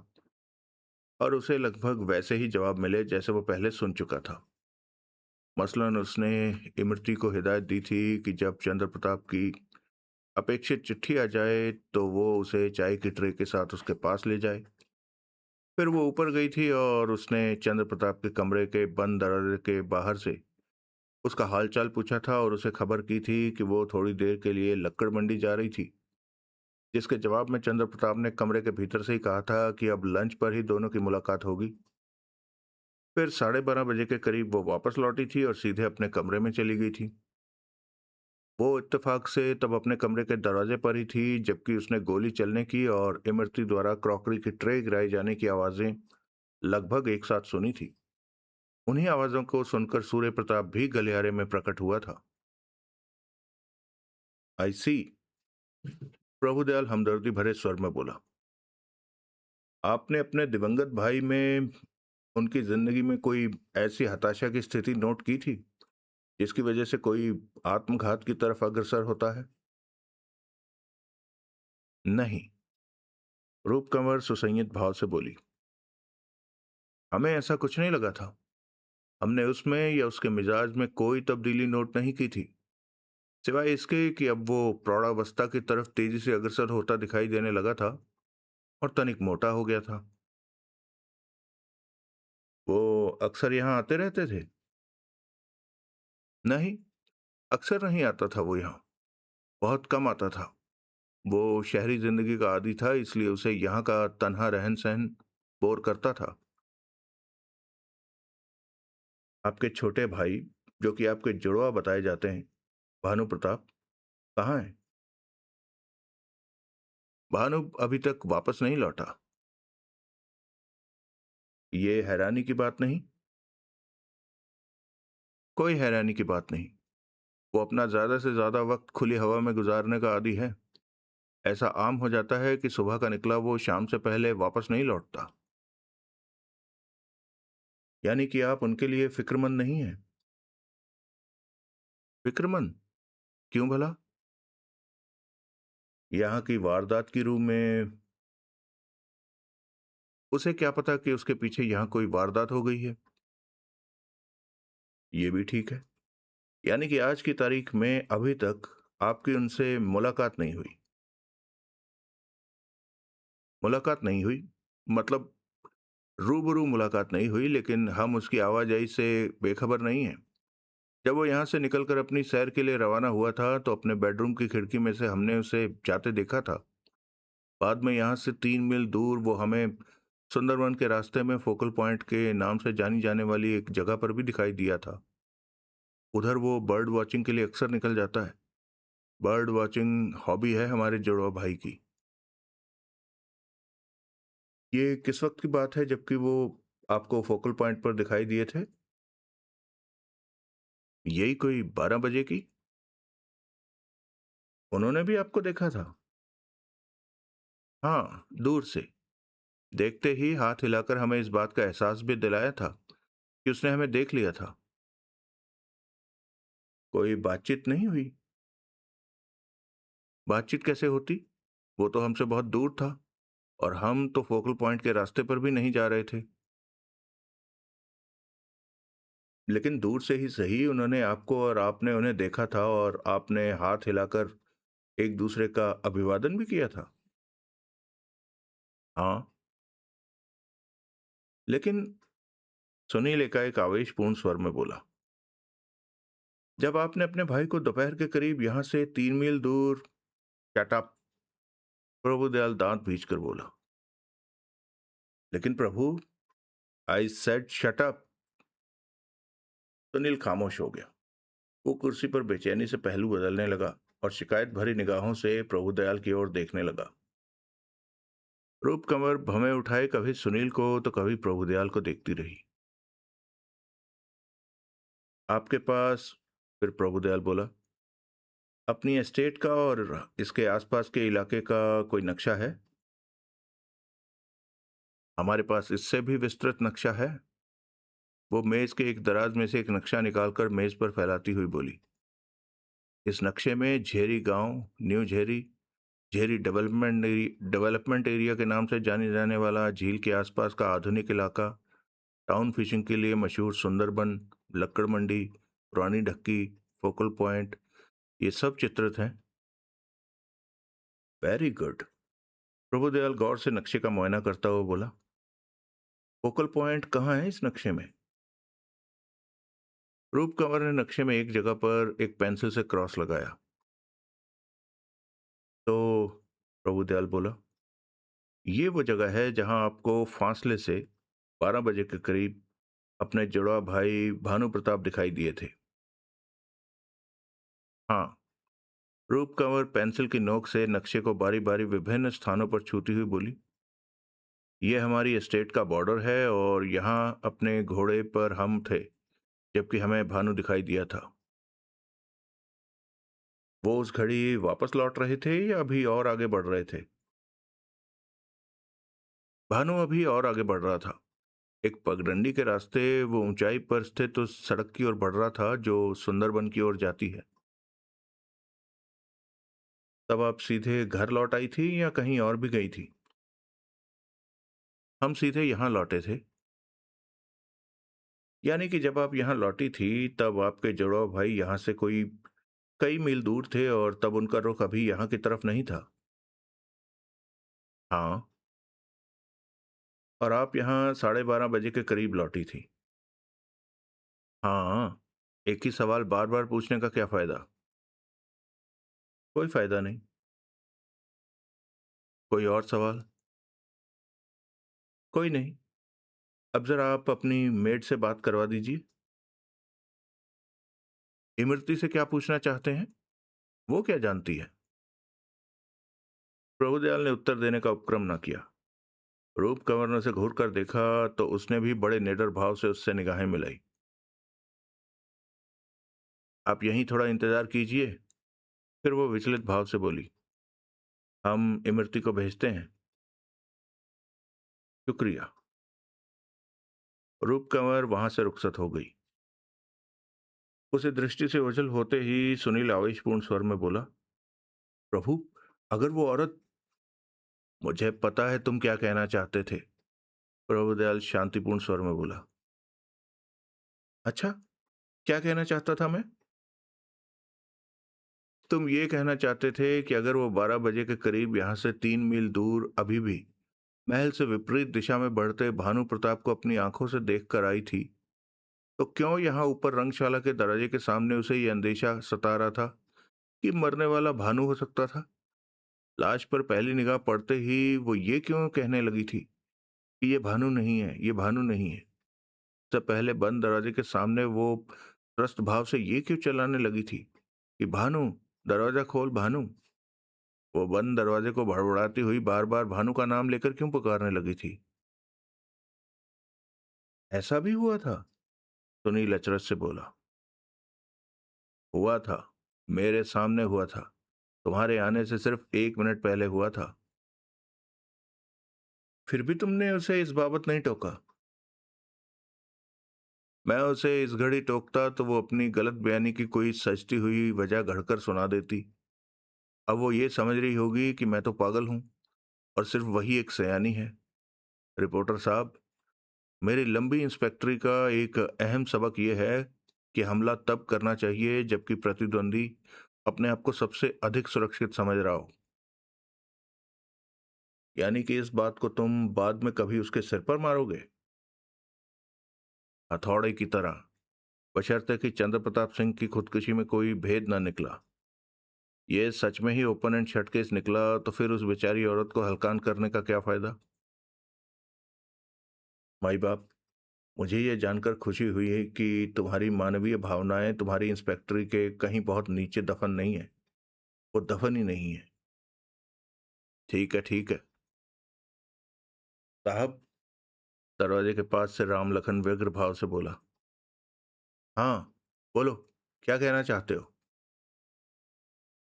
और उसे लगभग वैसे ही जवाब मिले जैसे वो पहले सुन चुका था। मसलन उसने इमरती को हिदायत दी थी कि जब चंद्र प्रताप की अपेक्षित चिट्ठी आ जाए तो वो उसे चाय की ट्रे के साथ उसके पास ले जाए। फिर वो ऊपर गई थी और उसने चंद्र प्रताप के कमरे के बंद दरवाजे के बाहर से उसका हालचाल पूछा था और उसे खबर की थी कि वो थोड़ी देर के लिए लक्कड़ मंडी जा रही थी, जिसके जवाब में चंद्र प्रताप ने कमरे के भीतर से ही कहा था कि अब लंच पर ही दोनों की मुलाकात होगी। फिर 12:30 बजे के करीब वो वापस लौटी थी और सीधे अपने कमरे में चली गई थी। वो इत्तेफाक से तब अपने कमरे के दरवाजे पर ही थी जबकि उसने गोली चलने की और इमरती द्वारा क्रॉकरी की ट्रे गिराई जाने की आवाजें लगभग एक साथ सुनी थी। उन्हीं आवाजों को सुनकर सूर्य प्रताप भी गलियारे में प्रकट हुआ था। आई सी। प्रभुदयाल हमदर्दी भरे स्वर में बोला, आपने अपने दिवंगत भाई में उनकी जिंदगी में कोई ऐसी हताशा की स्थिति नोट की थी जिसकी वजह से कोई आत्मघात की तरफ अग्रसर होता है? नहीं। रूप कंवर सुसंयत भाव से बोली, हमें ऐसा कुछ नहीं लगा था। हमने उसमें या उसके मिजाज में कोई तब्दीली नोट नहीं की थी, सिवाय इसके कि अब वो प्रौढ़ावस्था की तरफ तेजी से अग्रसर होता दिखाई देने लगा था और तनिक मोटा हो गया था। वो अक्सर यहाँ आते रहते थे? नहीं, अक्सर नहीं आता था वो यहाँ। बहुत कम आता था। वो शहरी जिंदगी का आदी था, इसलिए उसे यहाँ का तन्हा रहन सहन बोर करता था। आपके छोटे भाई, जो कि आपके जुड़वा बताए जाते हैं, भानु प्रताप, कहाँ है? भानु अभी तक वापस नहीं लौटा। ये हैरानी की बात नहीं? कोई हैरानी की बात नहीं। वो अपना ज्यादा से ज्यादा वक्त खुली हवा में गुजारने का आदी है। ऐसा आम हो जाता है कि सुबह का निकला वो शाम से पहले वापस नहीं लौटता। यानी कि आप उनके लिए फिक्रमंद नहीं हैं? फिक्रमंद? क्यों भला? यहाँ की वारदात की रूह में उसे क्या पता कि उसके पीछे यहाँ कोई वारदात हो गई है। ये भी ठीक है। यानी कि आज की तारीख में अभी तक आपकी उनसे मुलाकात नहीं हुई? मुलाकात नहीं हुई मतलब रूबरू मुलाकात नहीं हुई, लेकिन हम उसकी आवाजाही से बेखबर नहीं हैं। जब वो यहाँ से निकलकर अपनी सैर के लिए रवाना हुआ था तो अपने बेडरूम की खिड़की में से हमने उसे जाते देखा था। बाद में यहाँ से 3 मील दूर वो हमें सुंदरवन के रास्ते में फोकल पॉइंट के नाम से जानी जाने वाली एक जगह पर भी दिखाई दिया था। उधर वो बर्ड वॉचिंग के लिए अक्सर निकल जाता है। बर्ड वॉचिंग हॉबी है हमारे जुड़वा भाई की। ये किस वक्त की बात है जबकि वो आपको फोकल पॉइंट पर दिखाई दिए थे? यही कोई 12 बजे की? उन्होंने भी आपको देखा था? हाँ, दूर से। देखते ही हाथ हिलाकर हमें इस बात का एहसास भी दिलाया था कि उसने हमें देख लिया था। कोई बातचीत नहीं हुई? बातचीत कैसे होती? वो तो हमसे बहुत दूर था और हम तो फोकल पॉइंट के रास्ते पर भी नहीं जा रहे थे। लेकिन दूर से ही सही, उन्होंने आपको और आपने उन्हें देखा था और आपने हाथ हिलाकर एक दूसरे का अभिवादन भी किया था। हाँ, लेकिन सुनील एकाएक आवेशपूर्ण स्वर में बोला, जब आपने अपने भाई को दोपहर के करीब यहां से 3 मील दूर। Shut up. प्रभुदयाल दांत भींचकर बोला। लेकिन Prabhu, I said shut up. Sunil खामोश हो गया। वो कुर्सी पर बेचैनी से पहलू बदलने लगा और शिकायत भरी निगाहों से प्रभुदयाल की ओर देखने लगा। रूप कंवर भवें उठाए कभी सुनील को तो कभी प्रभुदयाल को देखती रही। आपके पास, फिर प्रभुदयाल बोला, अपनी एस्टेट का और इसके आसपास के इलाके का कोई नक्शा है? हमारे पास इससे भी विस्तृत नक्शा है। वो मेज के एक दराज में से एक नक्शा निकालकर मेज पर फैलाती हुई बोली, इस नक्शे में झेरी गांव, न्यू झेरी, झेरी डेवलपमेंट एरिया के नाम से जाने जाने वाला झील के आसपास का आधुनिक इलाका, टाउन फिशिंग के लिए मशहूर सुंदरबन, लक्कड़ मंडी, पुरानी ढक्की, फोकल पॉइंट, ये सब चित्रित हैं। Very good. प्रभुदयाल गौर से नक्शे का मुआयना करता हुआ बोला, फोकल पॉइंट कहाँ है इस नक्शे में? रूप कंवर ने नक्शे में एक जगह पर एक पेंसिल से क्रॉस लगाया। तो प्रभुदयाल बोला, ये वो जगह है जहां आपको फासले से 12 बजे के करीब अपने जुड़वा भाई भानु प्रताप दिखाई दिए थे। हाँ। रूप कंवर पेंसिल की नोक से नक्शे को बारी बारी विभिन्न स्थानों पर छूती हुई बोली, ये हमारी एस्टेट का बॉर्डर है और यहाँ अपने घोड़े पर हम थे जबकि हमें भानु दिखाई दिया था। वो उस घड़ी वापस लौट रहे थे या अभी और आगे बढ़ रहे थे? भानु अभी और आगे बढ़ रहा था। एक पगडंडी के रास्ते वो ऊंचाई पर स्थित उस सड़क की ओर बढ़ रहा था जो सुंदरबन की ओर जाती है। तब आप सीधे घर लौट आई थी या कहीं और भी गई थी? हम सीधे यहाँ लौटे थे। यानी कि जब आप यहाँ लौटी थी तब आपके जुड़वा भाई यहाँ से कोई कई मील दूर थे और तब उनका रुख अभी यहाँ की तरफ नहीं था। हाँ। और आप यहाँ 12:30 बजे के करीब लौटी थी। हाँ। एक ही सवाल बार बार पूछने का क्या फायदा? कोई फायदा नहीं। कोई और सवाल? कोई नहीं। अब जरा आप अपनी मेड से बात करवा दीजिए। इमरती से क्या पूछना चाहते हैं? वो क्या जानती है? प्रभुदयाल ने उत्तर देने का उपक्रम न किया। रूप कंवर ने उसे घूर कर देखा तो उसने भी बड़े निडर भाव से उससे निगाहें मिलाई। आप यहीं थोड़ा इंतजार कीजिए। फिर वो विचलित भाव से बोली, हम इमरती को भेजते हैं। शुक्रिया। रूप कंवर वहां से रुखसत हो गई। उसे दृष्टि से ओझल होते ही सुनील आवेशपूर्ण स्वर में बोला, प्रभु, अगर वो औरत। मुझे पता है तुम क्या कहना चाहते थे, प्रभुदयाल शांतिपूर्ण स्वर में बोला। अच्छा, क्या कहना चाहता था मैं? तुम ये कहना चाहते थे कि अगर वो 12 बजे के करीब यहाँ से 3 मील दूर अभी भी महल से विपरीत दिशा में बढ़ते भानु प्रताप को अपनी आंखों से देख कर आई थी, तो क्यों यहाँ ऊपर रंगशाला के दरवाजे के सामने उसे ये अंदेशा सता रहा था कि मरने वाला भानु हो सकता था? लाश पर पहली निगाह पड़ते ही वो ये क्यों कहने लगी थी कि ये भानु नहीं है, ये भानु नहीं है? सबसे पहले बंद दरवाजे के सामने वो त्रस्त भाव से ये क्यों चिल्लाने लगी थी कि भानु, दरवाजा खोल भानु? वो बंद दरवाजे को भड़बड़ाती हुई बार बार भानु का नाम लेकर क्यों पुकारने लगी थी? ऐसा भी हुआ था? सुनील अचरज से बोला। हुआ था। मेरे सामने हुआ था। तुम्हारे आने से सिर्फ 1 मिनट पहले हुआ था। फिर भी तुमने उसे इस बाबत नहीं टोका? मैं उसे इस घड़ी टोकता तो वो अपनी गलत बयानी की कोई सजती हुई वजह घड़कर सुना देती। अब वो ये समझ रही होगी कि मैं तो पागल हूं और सिर्फ वही एक सयानी है। रिपोर्टर साहब, मेरी लंबी इंस्पेक्टरी का एक अहम सबक यह है कि हमला तब करना चाहिए जबकि प्रतिद्वंदी अपने आप को सबसे अधिक सुरक्षित समझ रहा हो। यानी कि इस बात को तुम बाद में कभी उसके सिर पर मारोगे? हथौड़े की तरह, बशर्ते कि चंद्र प्रताप सिंह की खुदकुशी में कोई भेद न निकला। ये सच में ही ओपन एंड शट केस निकला तो फिर उस बेचारी औरत को हलकान करने का क्या फायदा? माई बाप, मुझे ये जानकर खुशी हुई है कि तुम्हारी मानवीय भावनाएं तुम्हारी इंस्पेक्टरी के कहीं बहुत नीचे दफन नहीं है। वो दफन ही नहीं है। ठीक है, ठीक है साहब। दरवाजे के पास से राम लखन व्यग्र भाव से बोला। हाँ, बोलो, क्या कहना चाहते हो?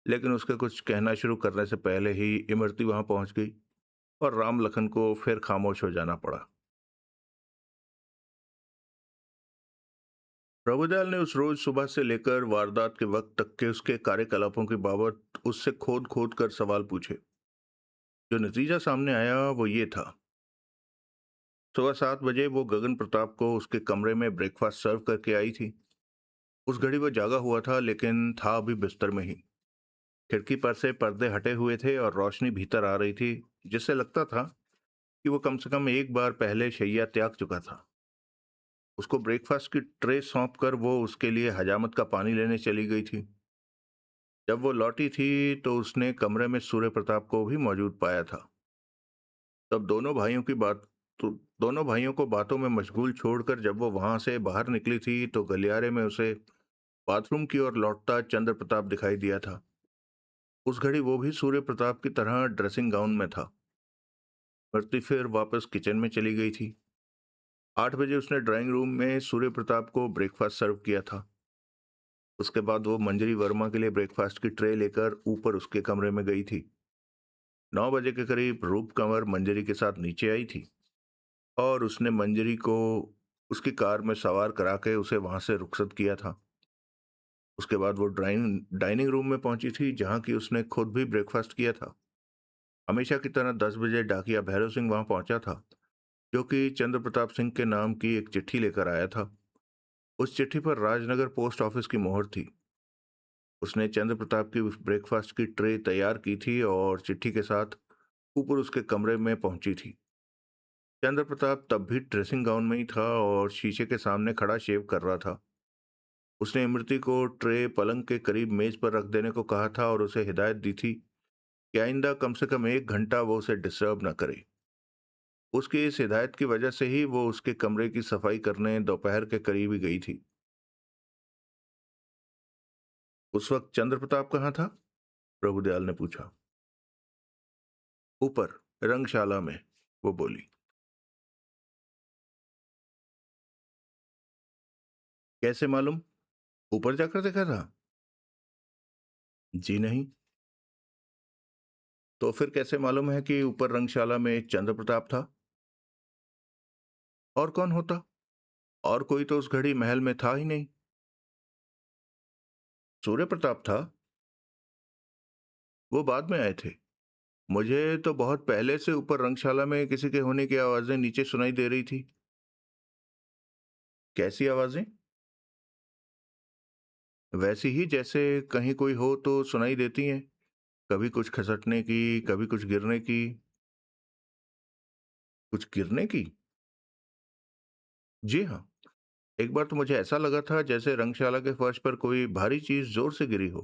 लेकिन उसके कुछ कहना शुरू करने से पहले ही इमरती वहां पहुंच गई और राम लखन को फिर खामोश हो जाना पड़ा। प्रभुदयाल ने उस रोज सुबह से लेकर वारदात के वक्त तक के उसके कार्यकलापों की बाबत उससे खोद खोद कर सवाल पूछे। जो नतीजा सामने आया वो ये था। सुबह 7 बजे वो गगन प्रताप को उसके कमरे में ब्रेकफास्ट सर्व करके आई थी। उस घड़ी वो जागा हुआ था लेकिन था अभी बिस्तर में ही। खिड़की पर से पर्दे हटे हुए थे और रोशनी भीतर आ रही थी, जिससे लगता था कि वो कम से कम एक बार पहले शैया त्याग चुका था। उसको ब्रेकफास्ट की ट्रे सौंप कर वो उसके लिए हजामत का पानी लेने चली गई थी। जब वो लौटी थी तो उसने कमरे में सूर्य प्रताप को भी मौजूद पाया था। तब दोनों भाइयों को बातों में मशगूल छोड़कर जब वो वहां से बाहर निकली थी तो गलियारे में उसे बाथरूम की ओर लौटता चंद्र प्रताप दिखाई दिया था। उस घड़ी वो भी सूर्य प्रताप की तरह ड्रेसिंग गाउन में था। मृति फिर वापस किचन में चली गई थी। 8 बजे उसने ड्राइंग रूम में सूर्य प्रताप को ब्रेकफास्ट सर्व किया था। उसके बाद वो मंजरी वर्मा के लिए ब्रेकफास्ट की ट्रे लेकर ऊपर उसके कमरे में गई थी। 9 बजे के करीब रूप कंवर मंजरी के साथ नीचे आई थी और उसने मंजरी को उसकी कार में सवार करा के उसे वहां से रुखसत किया था। उसके बाद वो डाइनिंग रूम में पहुंची थी, जहां की उसने खुद भी ब्रेकफास्ट किया था। हमेशा की तरह 10 बजे डाकिया भैरव सिंह वहां पहुंचा था, जो कि चंद्र प्रताप सिंह के नाम की एक चिट्ठी लेकर आया था। उस चिट्ठी पर राजनगर पोस्ट ऑफिस की मोहर थी। उसने चंद्र प्रताप की ब्रेकफास्ट की ट्रे तैयार की थी और चिट्ठी के साथ ऊपर उसके कमरे में पहुंची थी। चंद्र प्रताप तब भी ड्रेसिंग गाउन में ही था और शीशे के सामने खड़ा शेव कर रहा था। उसने इमरती को ट्रे पलंग के करीब मेज पर रख देने को कहा था और उसे हिदायत दी थी कि आइंदा कम से कम 1 घंटा वो उसे डिस्टर्ब न करे। उसकी इस हिदायत की वजह से ही वो उसके कमरे की सफाई करने दोपहर के करीब ही गई थी। उस वक्त चंद्र प्रताप कहाँ था? प्रभुदयाल ने पूछा। ऊपर, रंगशाला में, वो बोली। कैसे मालूम? ऊपर जाकर देखा था? जी नहीं। तो फिर कैसे मालूम है कि ऊपर रंगशाला में चंद्र प्रताप था? और कौन होता? और कोई तो उस घड़ी महल में था ही नहीं। सूर्य प्रताप था। वो बाद में आए थे। मुझे तो बहुत पहले से ऊपर रंगशाला में किसी के होने की आवाजें नीचे सुनाई दे रही थी। कैसी आवाजें? वैसी ही जैसे कहीं कोई हो तो सुनाई देती हैं। कभी कुछ खसकने की, कभी कुछ गिरने की। कुछ गिरने की? जी हाँ। एक बार तो मुझे ऐसा लगा था जैसे रंगशाला के फर्श पर कोई भारी चीज जोर से गिरी हो।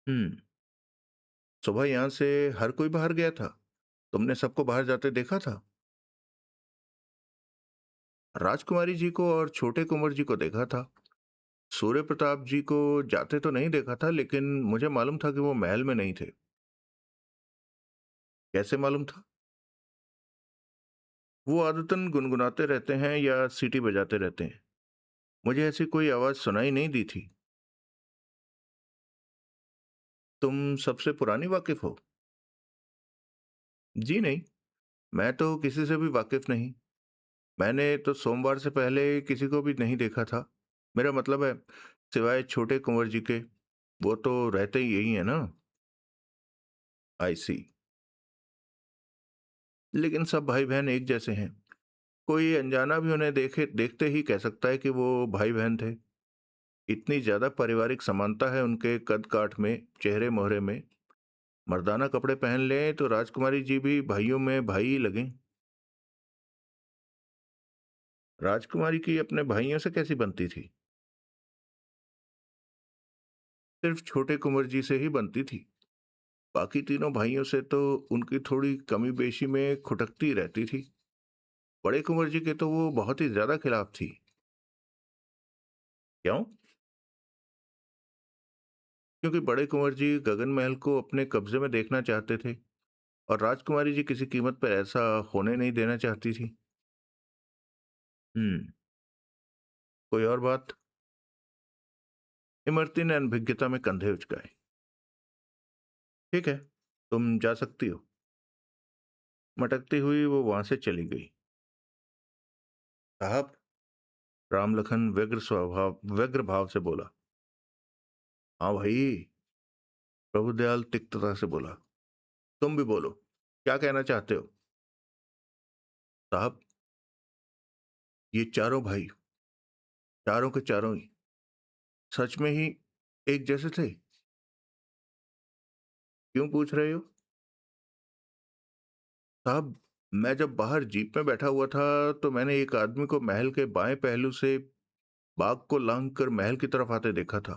हम्म। सुबह यहां से हर कोई बाहर गया था? तुमने सबको बाहर जाते देखा था? राजकुमारी जी को और छोटे कुंवर जी को देखा था। सूर्य प्रताप जी को जाते तो नहीं देखा था, लेकिन मुझे मालूम था कि वो महल में नहीं थे। कैसे मालूम था? वो आदतन गुनगुनाते रहते हैं या सीटी बजाते रहते हैं। मुझे ऐसी कोई आवाज सुनाई नहीं दी थी। तुम सबसे पुरानी वाकिफ हो? जी नहीं, मैं तो किसी से भी वाकिफ नहीं। मैंने तो सोमवार से पहले किसी को भी नहीं देखा था। मेरा मतलब है, सिवाय छोटे कुंवर जी के। वो तो रहते ही यही है ना। आई सी। लेकिन सब भाई बहन एक जैसे हैं। कोई अनजाना भी उन्हें देखते ही कह सकता है कि वो भाई बहन थे। इतनी ज्यादा पारिवारिक समानता है उनके कद काठ में, चेहरे मोहरे में। मर्दाना कपड़े पहन लें तो राजकुमारी जी भी भाइयों में भाई ही लगें। राजकुमारी की अपने भाइयों से कैसी बनती थी? सिर्फ छोटे कुंवर जी से ही बनती थी। बाकी तीनों भाइयों से तो उनकी थोड़ी कमी बेशी में खुटकती रहती थी। बड़े कुंवर जी के तो वो बहुत ही ज्यादा खिलाफ थी। क्यों? क्योंकि बड़े कुंवर जी गगन महल को अपने कब्जे में देखना चाहते थे और राजकुमारी जी किसी कीमत पर ऐसा होने नहीं देना चाहती थी। हम्म। कोई और बात? इमरती ने अनभिज्ञता में कंधे उचकाए। ठीक है, तुम जा सकती हो। मटकती हुई वो वहां से चली गई। साहब, रामलखन व्यग्र भाव से बोला। हाँ भाई, प्रभुदयाल तिक्तता से बोला। तुम भी बोलो, क्या कहना चाहते हो? साहब, ये चारों भाई, चारों के चारों ही सच में ही एक जैसे थे। क्यों पूछ रहे हो? साहब, मैं जब बाहर जीप में बैठा हुआ था तो मैंने एक आदमी को महल के बाएं पहलू से बाग को लांघकर महल की तरफ आते देखा था।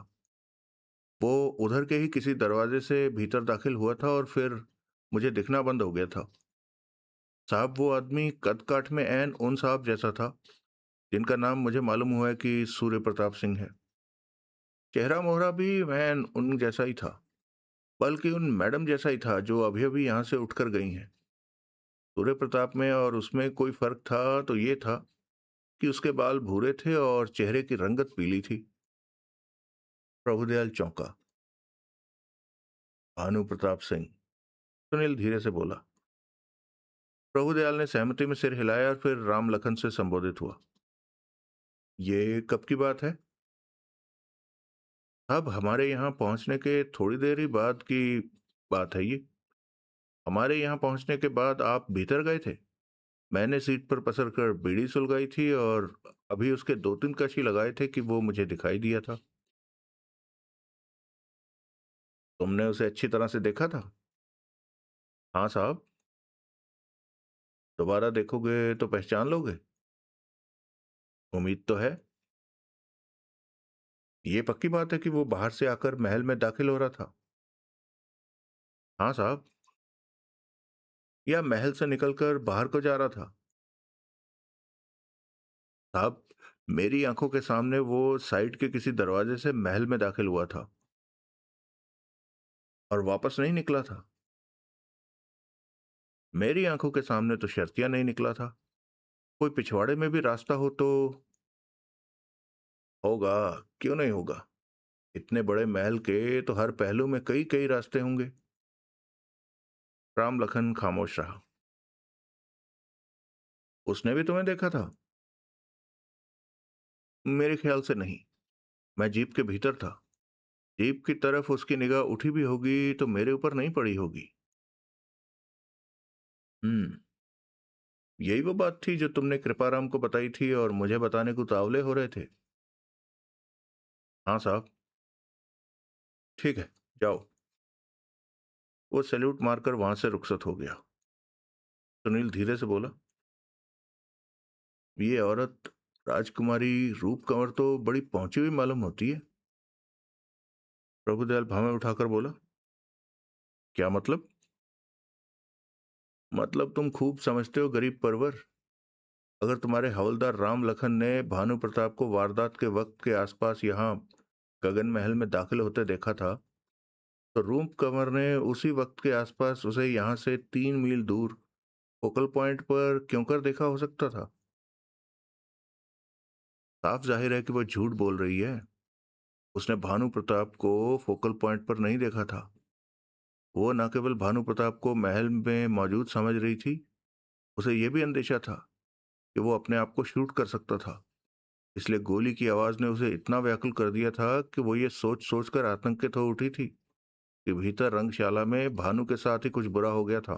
वो उधर के ही किसी दरवाजे से भीतर दाखिल हुआ था और फिर मुझे दिखना बंद हो गया था। साहब, वो आदमी कद काठ में ऐन उन साहब जैसा था जिनका नाम मुझे मालूम हुआ है कि सूर्य प्रताप सिंह है। चेहरा मोहरा भी मैन उन जैसा ही था, बल्कि उन मैडम जैसा ही था जो अभी अभी यहाँ से उठकर गई हैं। सूर्य प्रताप में और उसमें कोई फर्क था तो ये था कि उसके बाल भूरे थे और चेहरे की रंगत पीली थी। प्रभुदयाल चौंका। भानु प्रताप सिंह, सुनील धीरे से बोला। प्रभुदयाल ने सहमति में सिर हिलाया और फिर राम लखन से संबोधित हुआ। ये कब की बात है? अब हमारे यहाँ पहुंचने के थोड़ी देर ही बाद की बात है ये। हमारे यहाँ पहुंचने के बाद आप भीतर गए थे। मैंने सीट पर पसर कर बीड़ी सुलगाई थी और अभी उसके 2-3 कश ही लगाए थे कि वो मुझे दिखाई दिया था। तुमने उसे अच्छी तरह से देखा था? हाँ साहब। दोबारा देखोगे तो पहचान लोगे? उम्मीद तो है। ये पक्की बात है कि वो बाहर से आकर महल में दाखिल हो रहा था? हाँ साहब। या महल से निकलकर बाहर को जा रहा था? साहब, मेरी आंखों के सामने वो साइड के किसी दरवाजे से महल में दाखिल हुआ था और वापस नहीं निकला था। मेरी आंखों के सामने तो शर्तिया नहीं निकला था। कोई पिछवाड़े में भी रास्ता हो तो होगा। क्यों नहीं होगा? इतने बड़े महल के तो हर पहलू में कई कई रास्ते होंगे। राम लखन खामोश रहा। उसने भी तुम्हें देखा था? मेरे ख्याल से नहीं। मैं जीप के भीतर था। जीप की तरफ उसकी निगाह उठी भी होगी तो मेरे ऊपर नहीं पड़ी होगी। हम्म। यही वो बात थी जो तुमने कृपाराम को बताई थी और मुझे बताने को उतावले हो रहे थे। हाँ साहब। ठीक है, जाओ। वो सैल्यूट मारकर वहां से रुखसत हो गया। सुनील धीरे से बोला। ये औरत राजकुमारी रूप कंवर तो बड़ी पहुंची हुई मालूम होती है। प्रभुदयाल भावे उठाकर बोला। क्या मतलब? मतलब तुम खूब समझते हो गरीब परवर। अगर तुम्हारे हवलदार राम लखन ने भानु प्रताप को वारदात के वक्त के आसपास यहाँ गगन महल में दाखिल होते देखा था तो रूप कंवर ने उसी वक्त के आसपास उसे यहाँ से 3 मील दूर फोकल पॉइंट पर क्यों कर देखा हो सकता था? साफ जाहिर है कि वह झूठ बोल रही है। उसने भानु प्रताप को फोकल पॉइंट पर नहीं देखा था। वो न केवल भानु प्रताप को महल में मौजूद समझ रही थी, उसे यह भी अंदेशा था कि वो अपने आप को शूट कर सकता था। इसलिए गोली की आवाज ने उसे इतना व्याकुल कर दिया था कि वो ये सोच सोचकर आतंकित हो उठी थी कि भीतर रंगशाला में भानु के साथ ही कुछ बुरा हो गया था।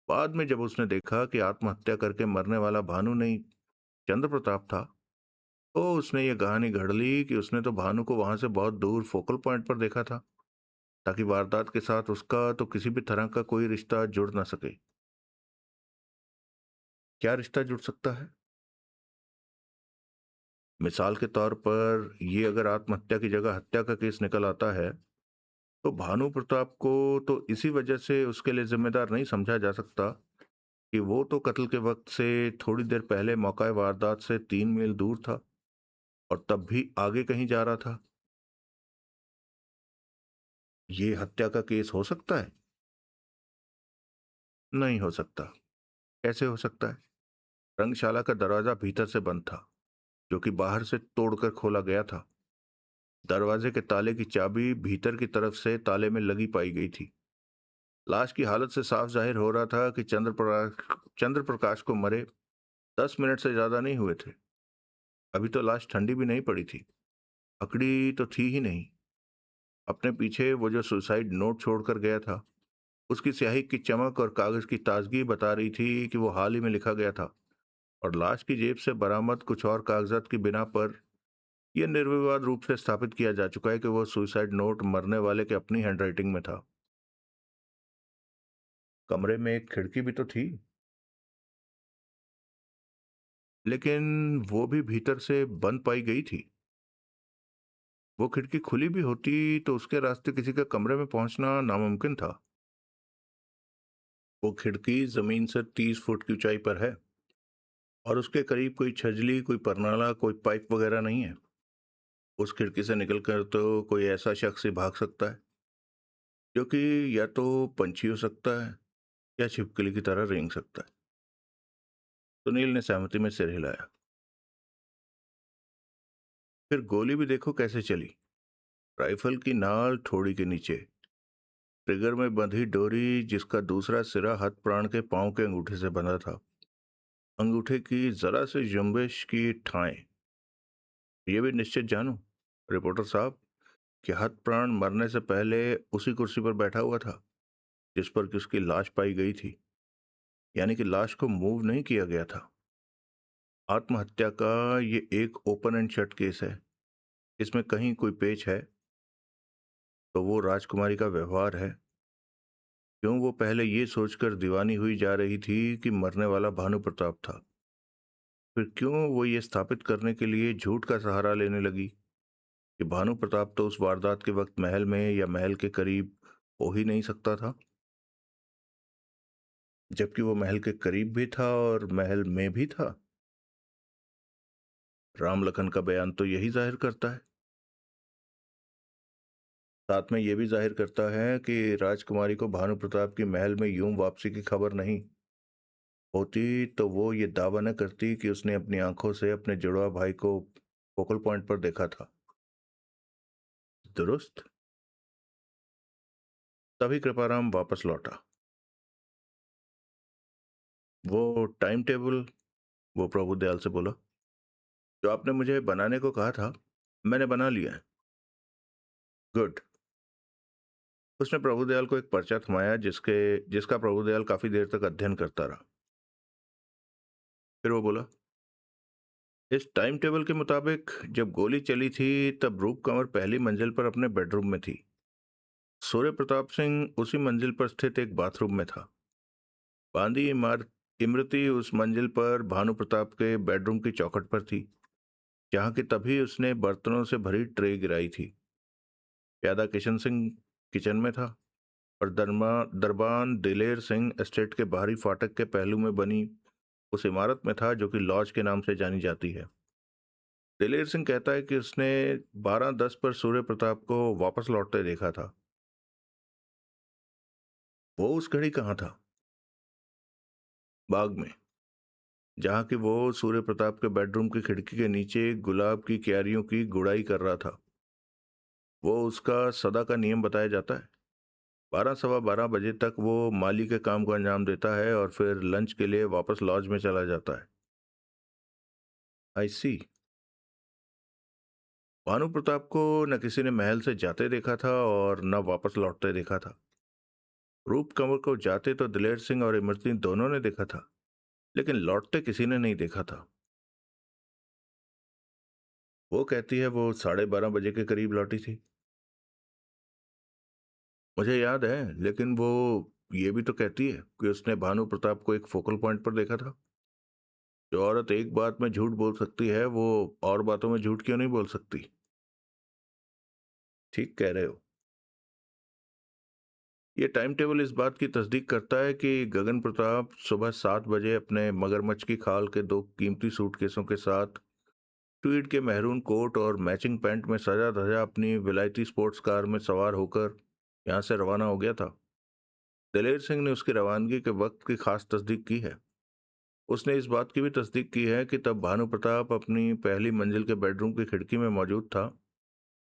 बाद में जब उसने देखा कि आत्महत्या करके मरने वाला भानु नहीं, चंद्र प्रताप था, तो उसने ये कहानी घड़ ली कि उसने तो भानु को वहां से बहुत दूर फोकल पॉइंट पर देखा था ताकि वारदात के साथ उसका तो किसी भी तरह का कोई रिश्ता जुड़ ना सके। क्या रिश्ता जुड़ सकता है? मिसाल के तौर पर ये अगर आत्महत्या की जगह हत्या का केस निकल आता है तो भानु प्रताप को तो इसी वजह से उसके लिए जिम्मेदार नहीं समझा जा सकता कि वो तो कत्ल के वक्त से थोड़ी देर पहले मौका वारदात से 3 मील दूर था और तब भी आगे कहीं जा रहा था। ये हत्या का केस हो सकता है? नहीं हो सकता। कैसे हो सकता है? रंगशाला का दरवाजा भीतर से बंद था, जो कि बाहर से तोड़कर खोला गया था। दरवाजे के ताले की चाबी भीतर की तरफ से ताले में लगी पाई गई थी। लाश की हालत से साफ जाहिर हो रहा था कि चंद्र प्रकाश को मरे 10 मिनट से ज्यादा नहीं हुए थे। अभी तो लाश ठंडी भी नहीं पड़ी थी, अकड़ी तो थी ही नहीं। अपने पीछे वो जो सुसाइड नोट छोड़कर गया था, उसकी स्याही की चमक और कागज की ताजगी बता रही थी कि वो हाल ही में लिखा गया था। और लाश की जेब से बरामद कुछ और कागजात की बिना पर यह निर्विवाद रूप से स्थापित किया जा चुका है कि वो सुसाइड नोट मरने वाले के अपनी हैंडराइटिंग में था। कमरे में एक खिड़की भी तो थी, लेकिन वो भी भीतर से बंद पाई गई थी। वो खिड़की खुली भी होती तो उसके रास्ते किसी के कमरे में पहुंचना नामुमकिन था। वो खिड़की जमीन से 30 फुट की ऊंचाई पर है और उसके करीब कोई छजली, कोई परनाला, कोई पाइप वगैरह नहीं है। उस खिड़की से निकलकर तो कोई ऐसा शख्स ही भाग सकता है जो कि या तो पंछी हो सकता है या छिपकली की तरह रेंग सकता है। सुनील ने सहमति में सिर हिलाया। फिर गोली भी देखो कैसे चली। राइफल की नाल ठोड़ी के नीचे, ट्रिगर में बंधी डोरी जिसका दूसरा सिरा हथ प्राण के पांव के अंगूठे से बंधा था। अंगूठे की जरा से जुम्बिश की ठाएं। ये भी निश्चित जानो रिपोर्टर साहब कि हथ प्राण मरने से पहले उसी कुर्सी पर बैठा हुआ था जिस पर कि उसकी लाश पाई गई थी। यानी कि लाश को मूव नहीं किया गया था। आत्महत्या का ये एक ओपन एंड शट केस है। इसमें कहीं कोई पेच है तो वो राजकुमारी का व्यवहार है। क्यों वो पहले ये सोचकर दीवानी हुई जा रही थी कि मरने वाला भानु प्रताप था। फिर क्यों वो ये स्थापित करने के लिए झूठ का सहारा लेने लगी कि भानु प्रताप तो उस वारदात के वक्त महल में या महल के करीब हो ही नहीं सकता था, जबकि वो महल के करीब भी था और महल में भी था। राम लखन का बयान तो यही जाहिर करता है। साथ में यह भी जाहिर करता है कि राजकुमारी को भानु प्रताप की महल में यूं वापसी की खबर नहीं होती तो वो ये दावा न करती कि उसने अपनी आंखों से अपने जुड़वा भाई को फोकल पॉइंट पर देखा था। दुरुस्त। तभी कृपाराम वापस लौटा। वो टाइम टेबल, वो प्रभुदयाल से बोला, जो आपने मुझे बनाने को कहा था मैंने बना लिया है। गुड। उसने प्रभुदयाल को एक पर्चा थमाया जिसका प्रभुदयाल काफी देर तक अध्ययन करता रहा। फिर वो बोला, इस टाइम टेबल के मुताबिक जब गोली चली थी तब रूप कंवर पहली मंजिल पर अपने बेडरूम में थी। सूर्य प्रताप सिंह उसी मंजिल पर स्थित एक बाथरूम में था। बांदी इमरती उस मंजिल पर भानु प्रताप के बेडरूम की चौखट पर थी, जहां की तभी उसने बर्तनों से भरी ट्रे गिराई थी। प्यादा किशन सिंह किचन में था और दरबान दिलेर सिंह एस्टेट के बाहरी फाटक के पहलू में बनी उस इमारत में था जो कि लॉज के नाम से जानी जाती है। दिलेर सिंह कहता है कि उसने 12:10 पर सूर्य प्रताप को वापस लौटते देखा था। वो उस घड़ी कहाँ था? बाग में, जहाँ कि वो सूर्य प्रताप के बेडरूम की खिड़की के नीचे गुलाब की क्यारियों की गुड़ाई कर रहा था। वो उसका सदा का नियम बताया जाता है। 12 सवा 12 बजे तक वो माली के काम को अंजाम देता है और फिर लंच के लिए वापस लॉज में चला जाता है। आई सी। भानु प्रताप को न किसी ने महल से जाते देखा था और न वापस लौटते देखा था। रूप कंवर को जाते तो दिलेर सिंह और इमरती दोनों ने देखा था, लेकिन लौटते किसी ने नहीं देखा था। वो कहती है वो 12:30 बजे के करीब लौटी थी। मुझे याद है, लेकिन वो ये भी तो कहती है कि उसने भानु प्रताप को एक फोकल पॉइंट पर देखा था। जो औरत एक बात में झूठ बोल सकती है वो और बातों में झूठ क्यों नहीं बोल सकती? ठीक कह रहे हो। ये टाइम टेबल इस बात की तस्दीक करता है कि गगन प्रताप सुबह 7 बजे अपने मगरमच्छ की खाल के 2 कीमती सूटकेसों के साथ ट्वीड के महरून कोट और मैचिंग पैंट में सजा धजा अपनी विलायती स्पोर्ट्स कार में सवार होकर यहाँ से रवाना हो गया था। दिलेर सिंह ने उसकी रवानगी के वक्त की खास तस्दीक की है। उसने इस बात की भी तस्दीक की है कि तब भानु प्रताप अपनी पहली मंजिल के बेडरूम की खिड़की में मौजूद था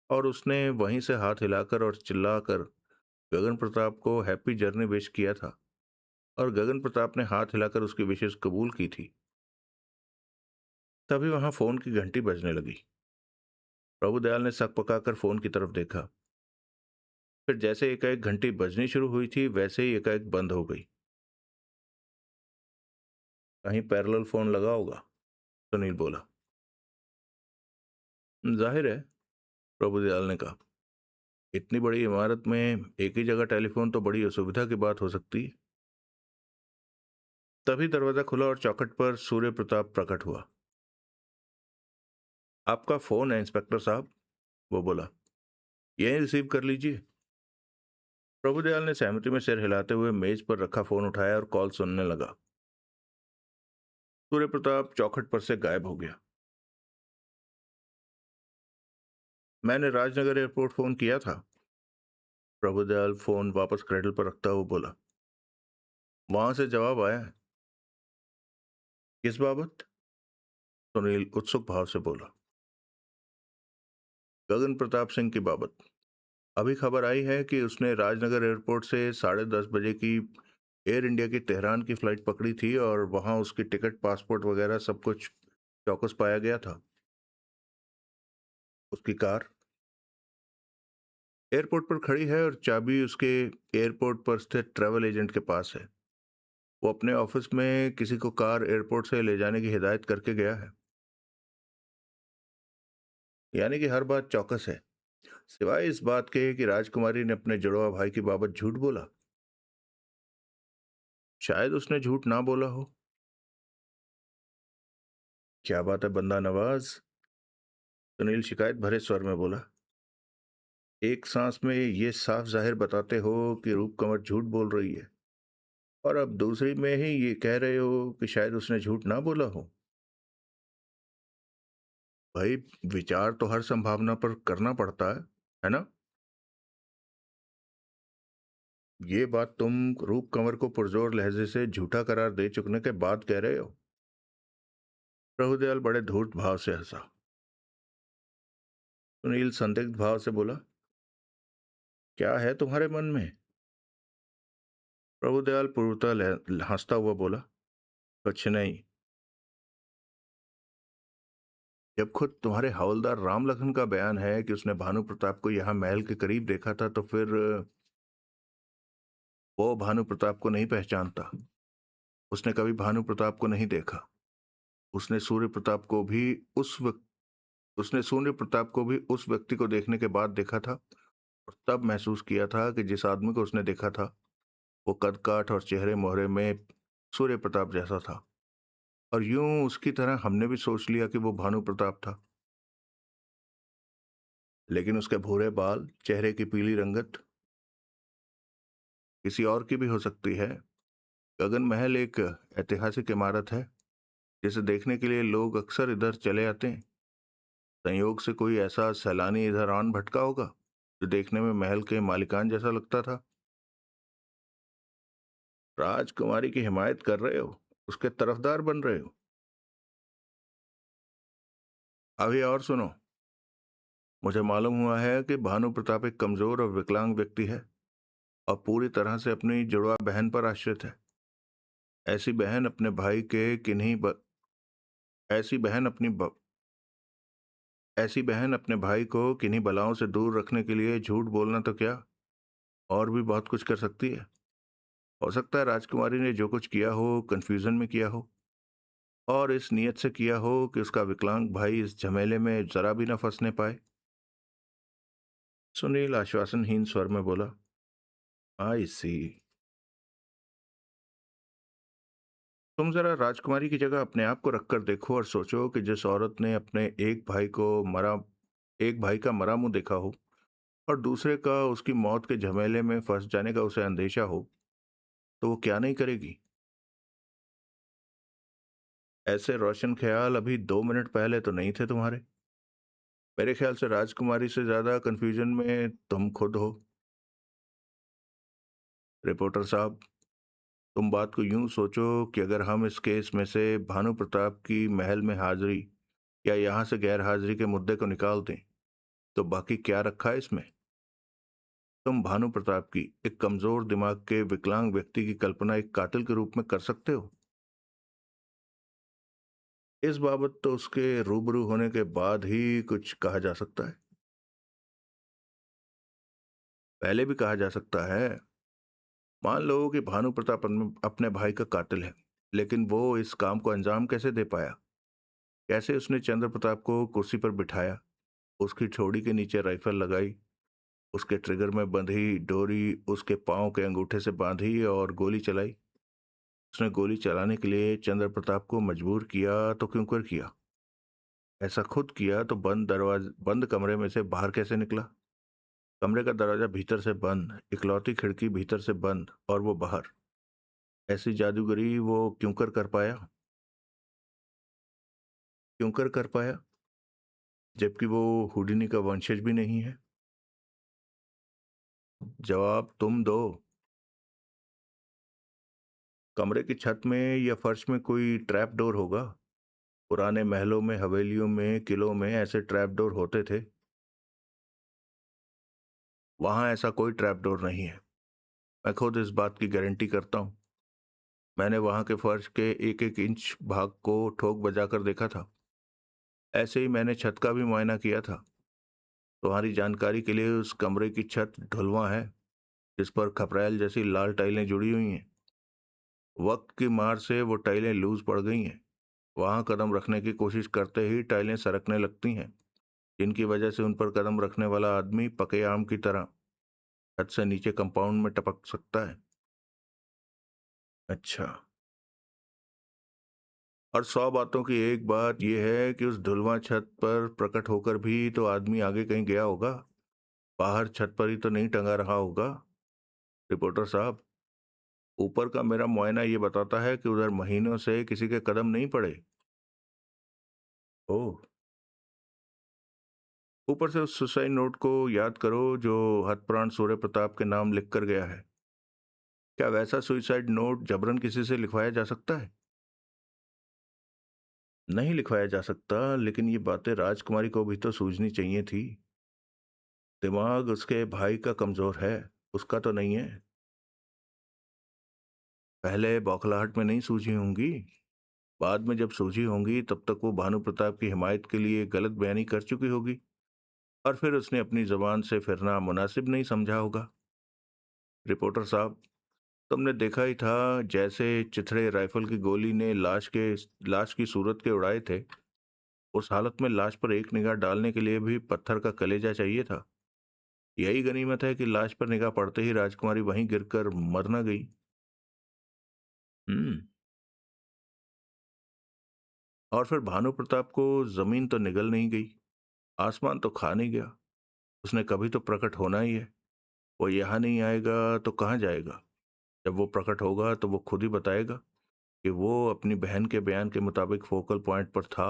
और उसने वहीं से हाथ हिलाकर और चिल्लाकर गगन प्रताप को हैप्पी जर्नी विश किया था और गगन प्रताप ने हाथ हिलाकर उसकी विशेष कबूल की थी। तभी वहां फोन की घंटी बजने लगी। प्रभुदयाल ने सक पकाकर फोन की तरफ देखा। फिर जैसे एकाएक घंटी बजनी शुरू हुई थी वैसे ही एकाएक बंद हो गई। कहीं पैरेलल फोन लगा होगा, सुनील बोला। जाहिर है, प्रभुदयाल ने कहा। इतनी बड़ी इमारत में एक ही जगह टेलीफोन तो बड़ी असुविधा की बात हो सकती है। तभी दरवाजा खुला और चौखट पर सूर्य प्रताप प्रकट हुआ। आपका फोन है इंस्पेक्टर साहब, वो बोला, यही रिसीव कर लीजिए। प्रभुदयाल ने सहमति में सिर हिलाते हुए मेज पर रखा फोन उठाया और कॉल सुनने लगा। सूर्य प्रताप चौखट पर से गायब हो गया। मैंने राजनगर एयरपोर्ट फोन किया था। प्रभुदयाल फोन वापस क्रेडल पर रखता हुआ बोला, वहां से जवाब आया है। किस बाबत? सुनील उत्सुक भाव से बोला। गगन प्रताप सिंह की बाबत। अभी खबर आई है कि उसने राजनगर एयरपोर्ट से 10:30 बजे की एयर इंडिया की तेहरान की फ्लाइट पकड़ी थी और वहां उसकी टिकट, पासपोर्ट वगैरह सब कुछ चौकस पाया गया था। उसकी कार एयरपोर्ट पर खड़ी है और चाबी उसके एयरपोर्ट पर स्थित ट्रैवल एजेंट के पास है। वो अपने ऑफिस में किसी को कार एयरपोर्ट से ले जाने की हिदायत करके गया है। यानी कि हर बात चौकस है, सिवाय इस बात के कि राजकुमारी ने अपने जुड़वा भाई की बाबत झूठ बोला। शायद उसने झूठ ना बोला हो। क्या बात है बंदा नवाज, सुनील शिकायत भरे स्वर में बोला। एक सांस में ये साफ जाहिर बताते हो कि रूप कंवर झूठ बोल रही है, और अब दूसरी में ही ये कह रहे हो कि शायद उसने झूठ ना बोला हो। भाई, विचार तो हर संभावना पर करना पड़ता है ना? ये बात तुम रूप कंवर को पुरजोर लहजे से झूठा करार दे चुकने के बाद कह रहे हो? प्रभुदयाल बड़े धूर्त भाव से हंसा। सुनील संदिग्ध भाव से बोला, क्या है तुम्हारे मन में? प्रभुदयाल पूर्वतः हंसता हुआ बोला, कुछ नहीं। जब खुद तुम्हारे हवलदार राम लखन का बयान है कि उसने भानु प्रताप को यहाँ महल के करीब देखा था, तो फिर वो भानु प्रताप को नहीं पहचानता। उसने कभी भानु प्रताप को नहीं देखा। उसने सूर्य प्रताप को भी उस वक्त उसने सूर्य प्रताप को भी उस व्यक्ति को देखने के बाद देखा था, और तब महसूस किया था कि जिस आदमी को उसने देखा था वो कद काठ और चेहरे मोहरे में सूर्य प्रताप जैसा था, और यूं उसकी तरह हमने भी सोच लिया कि वो भानु प्रताप था। लेकिन उसके भूरे बाल, चेहरे की पीली रंगत किसी और की भी हो सकती है। गगन महल एक ऐतिहासिक इमारत है जिसे देखने के लिए लोग अक्सर इधर चले आते हैं। संयोग से कोई ऐसा सैलानी इधर आन भटका होगा जो देखने में महल के मालिकान जैसा लगता था। राजकुमारी की हिमायत कर रहे हो, उसके तरफदार बन रहे हो। अभी और सुनो, मुझे मालूम हुआ है कि भानु प्रताप एक कमजोर और विकलांग व्यक्ति है और पूरी तरह से अपनी जुड़वा बहन पर आश्रित है। ऐसी बहन अपने भाई के किन्हीं ब... ऐसी बहन अपनी ब... ऐसी बहन अपने भाई को किन्हीं बलाओं से दूर रखने के लिए झूठ बोलना तो क्या, और भी बहुत कुछ कर सकती है। हो सकता है राजकुमारी ने जो कुछ किया हो कंफ्यूजन में किया हो, और इस नीयत से किया हो कि उसका विकलांग भाई इस झमेले में जरा भी न फंसने पाए। सुनील आश्वासनहीन स्वर में बोला, आई सी। तुम जरा राजकुमारी की जगह अपने आप को रखकर देखो और सोचो कि जिस औरत ने अपने एक भाई का मरा मुंह देखा हो और दूसरे का उसकी मौत के झमेले में फंस जाने का उसे अंदेशा हो, तो वो क्या नहीं करेगी। ऐसे रोशन ख्याल अभी 2 मिनट पहले तो नहीं थे तुम्हारे। मेरे ख्याल से राजकुमारी से ज्यादा कंफ्यूजन में तुम खुद हो। रिपोर्टर साहब, तुम बात को यूं सोचो कि अगर हम इस केस में से भानु प्रताप की महल में हाजिरी या यहां से गैर हाजिरी के मुद्दे को निकाल दें, तो बाकी क्या रखा है इसमें? तुम भानु प्रताप की, एक कमजोर दिमाग के विकलांग व्यक्ति की कल्पना एक कातिल के रूप में कर सकते हो। इस बाबत तो उसके रूबरू होने के बाद ही कुछ कहा जा सकता है। पहले भी कहा जा सकता है। मान लो कि भानु प्रताप अपने भाई का कातिल है, लेकिन वो इस काम को अंजाम कैसे दे पाया? कैसे उसने चंद्र प्रताप को कुर्सी पर बिठाया, उसकी ठोड़ी के नीचे राइफल लगाई, उसके ट्रिगर में बंधी डोरी उसके पांव के अंगूठे से बांधी और गोली चलाई? उसने गोली चलाने के लिए चंद्र प्रताप को मजबूर किया तो क्यों कर किया? ऐसा खुद किया तो बंद कमरे में से बाहर कैसे निकला? कमरे का दरवाजा भीतर से बंद, इकलौती खिड़की भीतर से बंद और वो बाहर। ऐसी जादूगरी वो क्यों कर पाया? क्यों कर पाया जबकि वो हुडिनी का वंशज भी नहीं है? जवाब तुम दो। कमरे की छत में या फर्श में कोई ट्रैप डोर होगा। पुराने महलों में, हवेलियों में, किलों में ऐसे ट्रैप डोर होते थे। वहां ऐसा कोई ट्रैप डोर नहीं है। मैं खुद इस बात की गारंटी करता हूँ। मैंने वहां के फर्श के एक एक इंच भाग को ठोक बजाकर देखा था। ऐसे ही मैंने छत का भी मुआयना किया था। तुम्हारी जानकारी के लिए उस कमरे की छत ढुलवा है, जिस पर खपरेल जैसी लाल टाइलें जुड़ी हुई हैं। वक्त की मार से वो टाइलें लूज पड़ गई हैं। वहां कदम रखने की कोशिश करते ही टाइलें सरकने लगती हैं, जिनकी वजह से उन पर कदम रखने वाला आदमी पके आम की तरह छत से नीचे कंपाउंड में टपक सकता है। अच्छा। और 100 बातों की एक बात यह है कि उस धुलवा छत पर प्रकट होकर भी तो आदमी आगे कहीं गया होगा। बाहर छत पर ही तो नहीं टंगा रहा होगा। रिपोर्टर साहब, ऊपर का मेरा मुआयना ये बताता है कि उधर महीनों से किसी के कदम नहीं पड़े। ओह। ऊपर से उस सुसाइड नोट को याद करो जो हतप्राण सूर्य प्रताप के नाम लिख कर गया है। क्या वैसा सुसाइड नोट जबरन किसी से लिखवाया जा सकता है? नहीं लिखवाया जा सकता, लेकिन ये बातें राजकुमारी को भी तो सूझनी चाहिए थी। दिमाग उसके भाई का कमजोर है, उसका तो नहीं है। पहले बौखलाहट में नहीं सूझी होंगी। बाद में जब सूझी होंगी तब तक वो भानु प्रताप की हिमायत के लिए गलत बयानी कर चुकी होगी, और फिर उसने अपनी जबान से फिरना मुनासिब नहीं समझा होगा। रिपोर्टर साहब, तुमने देखा ही था, जैसे चिथड़े राइफल की गोली ने लाश की सूरत के उड़ाए थे। उस हालत में लाश पर एक निगाह डालने के लिए भी पत्थर का कलेजा चाहिए था। यही गनीमत है कि लाश पर निगाह पड़ते ही राजकुमारी वहीं गिरकर मर न गई। हम्म। और फिर भानु प्रताप को जमीन तो निगल नहीं गई, आसमान तो खा नहीं गया। उसने कभी तो प्रकट होना ही है। वो यहाँ नहीं आएगा तो कहाँ जाएगा? जब वो प्रकट होगा तो वो खुद ही बताएगा कि वो अपनी बहन के बयान के मुताबिक फोकल पॉइंट पर था,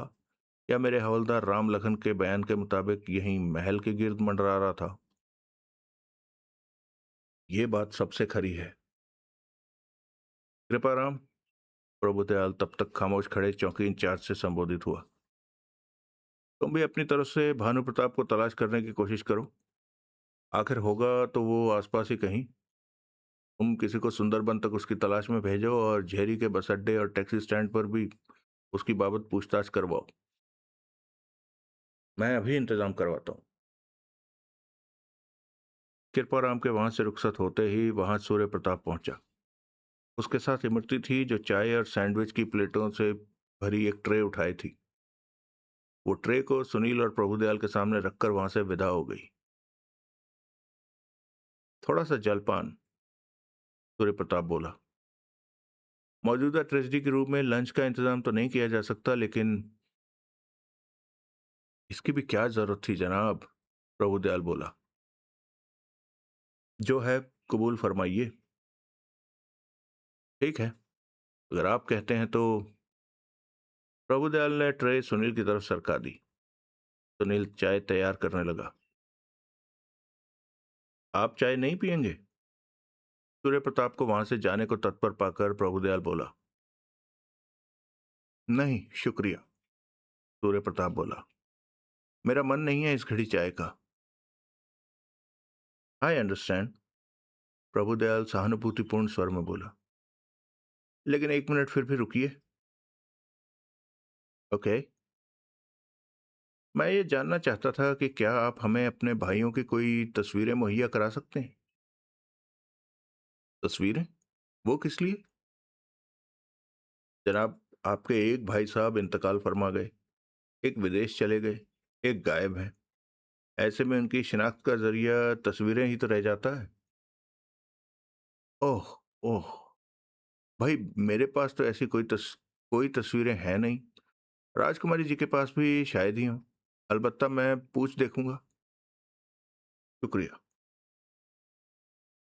या मेरे हवलदार राम लखन के बयान के मुताबिक यहीं महल के गिर्द मंडरा रहा था। ये बात सबसे खरी है। कृपाराम, प्रभुदयाल तब तक खामोश खड़े चौकी इंचार्ज से संबोधित हुआ। तुम भी अपनी तरफ से भानु प्रताप को तलाश करने की कोशिश करो। आखिर होगा तो वो आसपास ही कहीं। तुम किसी को सुंदरबन तक उसकी तलाश में भेजो और झेरी के बस अड्डे और टैक्सी स्टैंड पर भी उसकी बाबत पूछताछ करवाओ। मैं अभी इंतजाम करवाता हूँ। कृपाराम के वहां से रुखसत होते ही वहां सूर्य प्रताप पहुंचा। उसके साथ इमरती थी, जो चाय और सैंडविच की प्लेटों से भरी एक ट्रे उठाई थी। वो ट्रे को सुनील और प्रभुदयाल के सामने रखकर वहां से विदा हो गई। थोड़ा सा जलपान, सूर्य प्रताप बोला। मौजूदा ट्रेजिडी के रूप में लंच का इंतजाम तो नहीं किया जा सकता, लेकिन इसकी भी क्या जरूरत थी जनाब? प्रभुदयाल बोला। जो है कबूल फरमाइए। ठीक है, अगर आप कहते हैं तो। प्रभुदयाल ने ट्रे सुनील की तरफ सरका दी। सुनील चाय तैयार करने लगा। आप चाय नहीं पियेंगे? सूर्य प्रताप को वहां से जाने को तत्पर पाकर प्रभुदयाल बोला। नहीं शुक्रिया, सूर्य प्रताप बोला। मेरा मन नहीं है इस घड़ी चाय का। आई अंडरस्टैंड, प्रभुदयाल सहानुभूतिपूर्ण स्वर में बोला। लेकिन एक मिनट फिर भी रुकिए। ओके। मैं ये जानना चाहता था कि क्या आप हमें अपने भाइयों की कोई तस्वीरें मुहैया करा सकते हैं? तस्वीरें? वो किस लिए? जनाब, आपके एक भाई साहब इंतकाल फरमा गए, एक विदेश चले गए, एक गायब है। ऐसे में उनकी शिनाख्त का जरिया तस्वीरें ही तो रह जाता है। ओह। ओह। भाई मेरे पास तो ऐसी कोई तस्वीरें हैं नहीं। राजकुमारी जी के पास भी शायद ही हों। अलबत्ता मैं पूछ देखूंगा। शुक्रिया।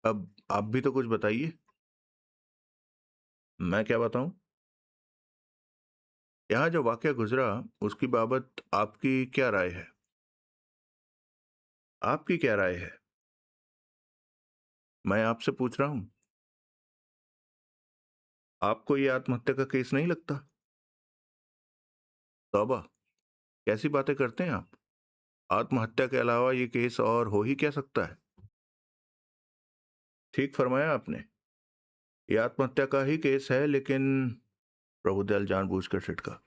अब आप भी तो कुछ बताइए। मैं क्या बताऊं? यहाँ जो वाकया गुजरा उसकी बाबत आपकी क्या राय है? आपकी क्या राय है? मैं आपसे पूछ रहा हूं। आपको ये आत्महत्या का केस नहीं लगता? तौबा, कैसी बातें करते हैं आप? आत्महत्या के अलावा ये केस और हो ही क्या सकता है? ठीक फरमाया आपने। ये आत्महत्या का ही केस है, लेकिन प्रभुदयाल जानबूझकर छिटका।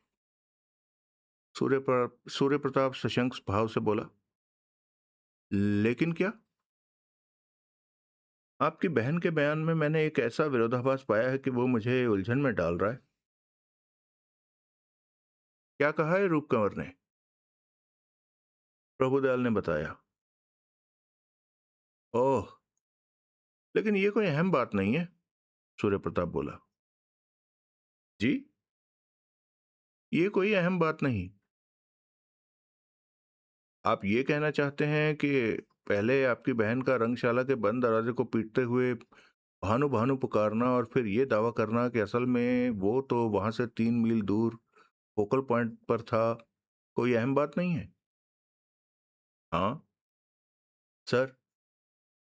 सूर्य प्रताप सशंक भाव से बोला, लेकिन क्या? आपकी बहन के बयान में मैंने एक ऐसा विरोधाभास पाया है कि वो मुझे उलझन में डाल रहा है। क्या कहा है रूप कंवर ने? प्रभुदयाल ने बताया। ओह, लेकिन ये कोई अहम बात नहीं है। सूर्य प्रताप बोला। जी, ये कोई अहम बात नहीं। आप ये कहना चाहते हैं कि पहले आपकी बहन का रंगशाला के बंद दरवाजे को पीटते हुए भानु भानु पुकारना और फिर ये दावा करना कि असल में वो तो वहां से 3 मील दूर फोकल पॉइंट पर था, कोई अहम बात नहीं है? हाँ सर,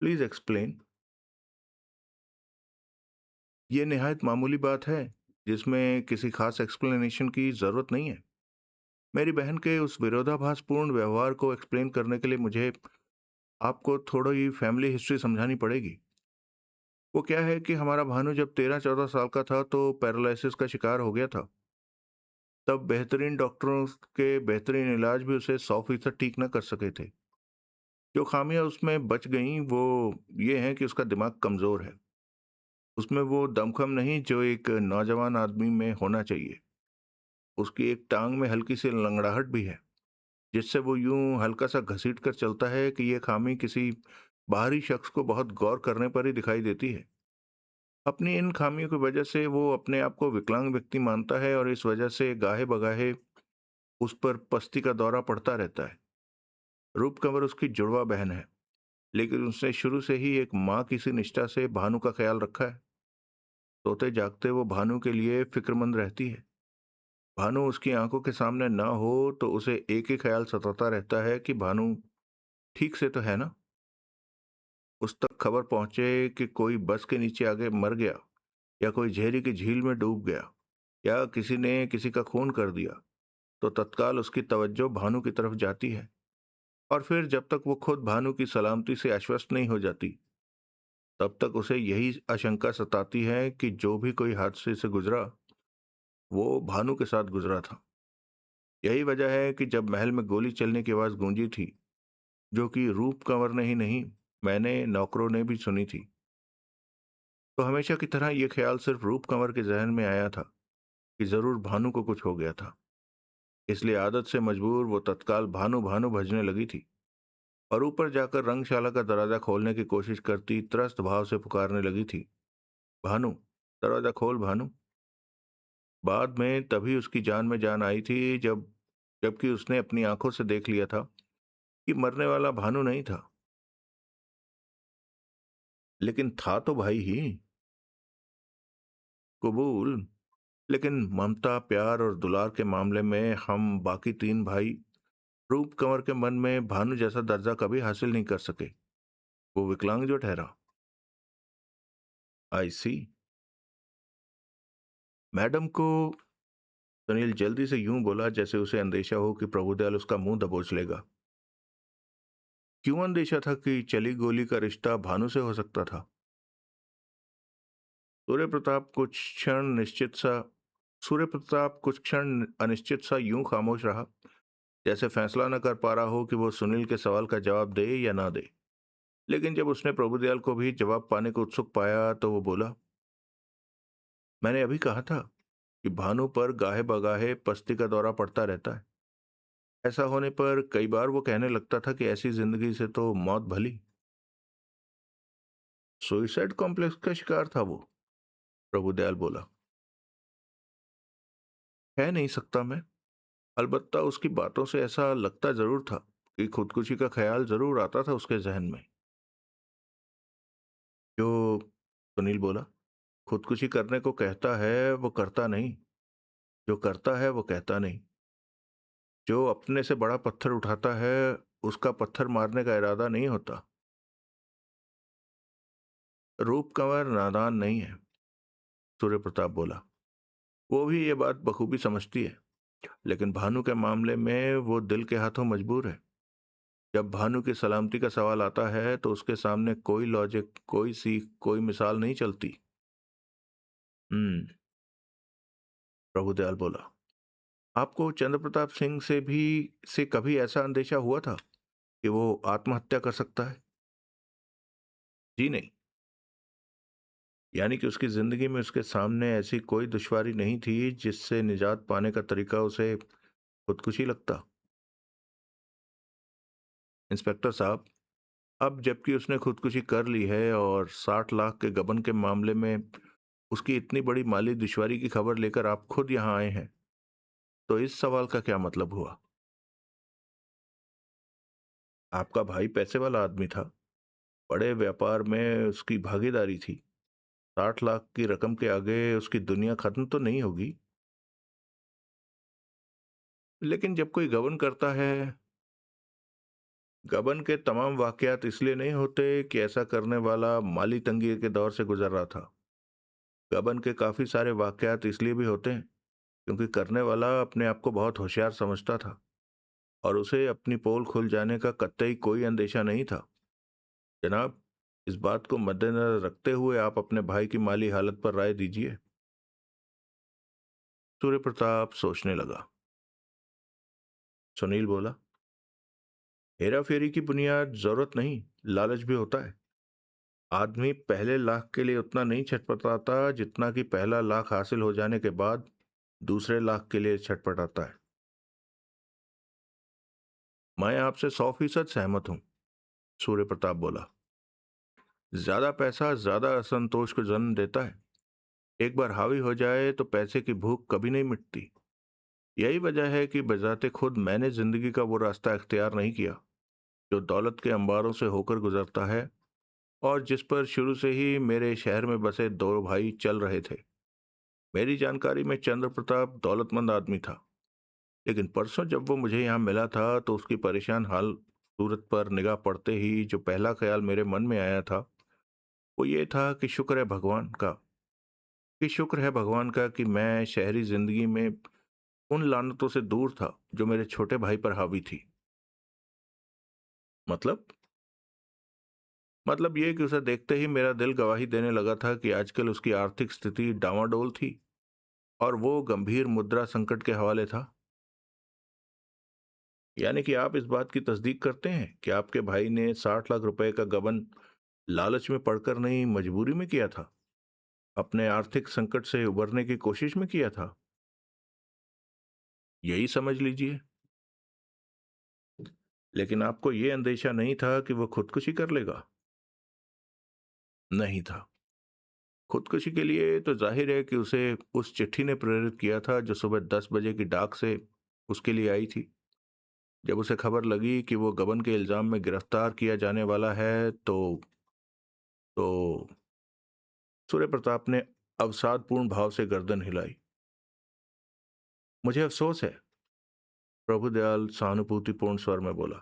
प्लीज एक्सप्लेन। ये निहायत मामूली बात है जिसमें किसी खास एक्सप्लेनेशन की जरूरत नहीं है। मेरी बहन के उस विरोधाभासपूर्ण व्यवहार को एक्सप्लेन करने के लिए मुझे आपको थोड़ी फैमिली हिस्ट्री समझानी पड़ेगी। वो क्या है कि हमारा भानु जब 13-14 साल का था तो पैरालिसिस का शिकार हो गया था। तब बेहतरीन डॉक्टरों के बेहतरीन इलाज भी उसे 100% ठीक न कर सके थे। जो खामियां उसमें बच गईं वो ये हैं कि उसका दिमाग कमजोर है। उसमें वो दमखम नहीं जो एक नौजवान आदमी में होना चाहिए। उसकी एक टांग में हल्की सी लंगड़ाहट भी है, जिससे वो यूं हल्का सा घसीट कर चलता है कि ये खामी किसी बाहरी शख्स को बहुत गौर करने पर ही दिखाई देती है। अपनी इन खामियों की वजह से वो अपने आप को विकलांग व्यक्ति मानता है और इस वजह से गाहे बगाहे उस पर पस्ती का दौरा पड़ता रहता है। रूप कंवर उसकी जुड़वा बहन है, लेकिन उसने शुरू से ही एक माँ की सी निष्ठा से भानु का ख्याल रखा है। सोते जागते वो भानु के लिए फिक्रमंद रहती है। भानु उसकी आंखों के सामने ना हो तो उसे एक ही ख्याल सताता रहता है कि भानु ठीक से तो है ना। उस तक खबर पहुंचे कि कोई बस के नीचे आगे मर गया, या कोई झेरी की झील में डूब गया, या किसी ने किसी का खून कर दिया, तो तत्काल उसकी तवज्जो भानु की तरफ जाती है। और फिर जब तक वो खुद भानु की सलामती से आश्वस्त नहीं हो जाती, तब तक उसे यही आशंका सताती है कि जो भी कोई हादसे से गुजरा वो भानु के साथ गुजरा था। यही वजह है कि जब महल में गोली चलने की आवाज गूंजी थी, जो कि रूप कंवर ने ही नहीं, मैंने नौकरों ने भी सुनी थी, तो हमेशा की तरह ये ख्याल सिर्फ रूप कंवर के जहन में आया था कि जरूर भानु को कुछ हो गया था। इसलिए आदत से मजबूर वो तत्काल भानु भानु भजने लगी थी और ऊपर जाकर रंगशाला का दरवाजा खोलने की कोशिश करती त्रस्त भाव से पुकारने लगी थी, भानु, दरवाजा खोल भानु। बाद में तभी उसकी जान में जान आई थी जबकि उसने अपनी आंखों से देख लिया था कि मरने वाला भानु नहीं था, लेकिन था तो भाई ही। कबूल, लेकिन ममता, प्यार और दुलार के मामले में हम बाकी 3 भाई रूप कंवर के मन में भानु जैसा दर्जा कभी हासिल नहीं कर सके। वो विकलांग जो ठहरा। आई सी। मैडम को, सुनील जल्दी से यूं बोला जैसे उसे अंदेशा हो कि प्रभुदयाल उसका मुंह दबोच लेगा। क्यों अंदेशा था कि चली गोली का रिश्ता भानु से हो सकता था? सूर्य प्रताप कुछ क्षण निश्चित सा सूर्य प्रताप कुछ क्षण अनिश्चित सा यूं खामोश रहा, जैसे फैसला न कर पा रहा हो कि वो सुनील के सवाल का जवाब दे या ना दे। लेकिन जब उसने प्रभुदयाल को भी जवाब पाने को उत्सुक पाया तो वो बोला, मैंने अभी कहा था कि भानु पर गाहे बगाहे पस्ती का दौरा पड़ता रहता है। ऐसा होने पर कई बार वो कहने लगता था कि ऐसी जिंदगी से तो मौत भली। सुइसाइड कॉम्प्लेक्स का शिकार था वो? प्रभुदयाल बोला। कह नहीं सकता मैं। अलबत्ता उसकी बातों से ऐसा लगता जरूर था कि खुदकुशी का ख्याल जरूर आता था उसके जहन में। जो सुनील बोला, खुदकुशी करने को कहता है वो करता नहीं, जो करता है वो कहता नहीं। जो अपने से बड़ा पत्थर उठाता है उसका पत्थर मारने का इरादा नहीं होता। रूप कंवर नादान नहीं है, सूर्य प्रताप बोला। वो भी ये बात बखूबी समझती है, लेकिन भानु के मामले में वो दिल के हाथों मजबूर है। जब भानु की सलामती का सवाल आता है तो उसके सामने कोई लॉजिक, कोई सीख, कोई मिसाल नहीं चलती। हम्म। प्रभुदयाल बोला। आपको चंद्र प्रताप सिंह से कभी ऐसा अंदेशा हुआ था कि वो आत्महत्या कर सकता है? जी नहीं। यानी कि उसकी जिंदगी में उसके सामने ऐसी कोई दुश्वारी नहीं थी जिससे निजात पाने का तरीका उसे खुदकुशी लगता? इंस्पेक्टर साहब, अब जबकि उसने खुदकुशी कर ली है और 60 लाख के गबन के मामले में उसकी इतनी बड़ी माली दुश्वारी की खबर लेकर आप खुद यहां आए हैं, तो इस सवाल का क्या मतलब हुआ? आपका भाई पैसे वाला आदमी था, बड़े व्यापार में उसकी भागीदारी थी। 60 लाख की रकम के आगे उसकी दुनिया खत्म तो नहीं होगी। लेकिन जब कोई गबन करता है, गबन के तमाम वाकयात इसलिए नहीं होते कि ऐसा करने वाला माली तंगी के दौर से गुजर रहा था। गबन के काफी सारे वाकयात इसलिए भी होते हैं क्योंकि करने वाला अपने आप को बहुत होशियार समझता था और उसे अपनी पोल खुल जाने का कतई कोई अंदेशा नहीं था। जनाब, इस बात को मद्देनजर रखते हुए आप अपने भाई की माली हालत पर राय दीजिए। सूर्य प्रताप सोचने लगा। सुनील बोला, हेरा फेरी की बुनियाद जरूरत नहीं, लालच भी होता है। आदमी पहले लाख के लिए उतना नहीं छटपटाता जितना कि पहला लाख हासिल हो जाने के बाद दूसरे लाख के लिए छटपटाता है। मैं आपसे 100% सहमत हूं, सूर्य प्रताप बोला। ज्यादा पैसा ज्यादा असंतोष को जन्म देता है। एक बार हावी हो जाए तो पैसे की भूख कभी नहीं मिटती। यही वजह है कि बजाते खुद मैंने जिंदगी का वो रास्ता इख्तियार नहीं किया जो दौलत के अंबारों से होकर गुजरता है और जिस पर शुरू से ही मेरे शहर में बसे दो भाई चल रहे थे। मेरी जानकारी में चंद्र प्रताप दौलतमंद आदमी था, लेकिन परसों जब वो मुझे यहाँ मिला था तो उसकी परेशान हाल सूरत पर निगाह पड़ते ही जो पहला ख्याल मेरे मन में आया था वो ये था कि शुक्र है भगवान का कि मैं शहरी जिंदगी में उन लानतों से दूर था जो मेरे छोटे भाई पर हावी थी। मतलब मतलब ये कि उसे देखते ही मेरा दिल गवाही देने लगा था कि आजकल उसकी आर्थिक स्थिति डामाडोल थी और वो गंभीर मुद्रा संकट के हवाले था। यानी कि आप इस बात की तस्दीक करते हैं कि आपके भाई ने 60 लाख रुपए का गबन लालच में पड़कर नहीं, मजबूरी में किया था, अपने आर्थिक संकट से उबरने की कोशिश में किया था। यही समझ लीजिए। लेकिन आपको यह अंदेशा नहीं था कि वो खुदकुशी कर लेगा? नहीं था। खुदकुशी के लिए तो जाहिर है कि उसे उस चिट्ठी ने प्रेरित किया था जो सुबह 10 बजे की डाक से उसके लिए आई थी। जब उसे खबर लगी कि वो गबन के इल्जाम में गिरफ्तार किया जाने वाला है तो सूर्य प्रताप ने अवसादपूर्ण भाव से गर्दन हिलाई। मुझे अफसोस है, प्रभुदयाल सहानुभूतिपूर्ण स्वर में बोला।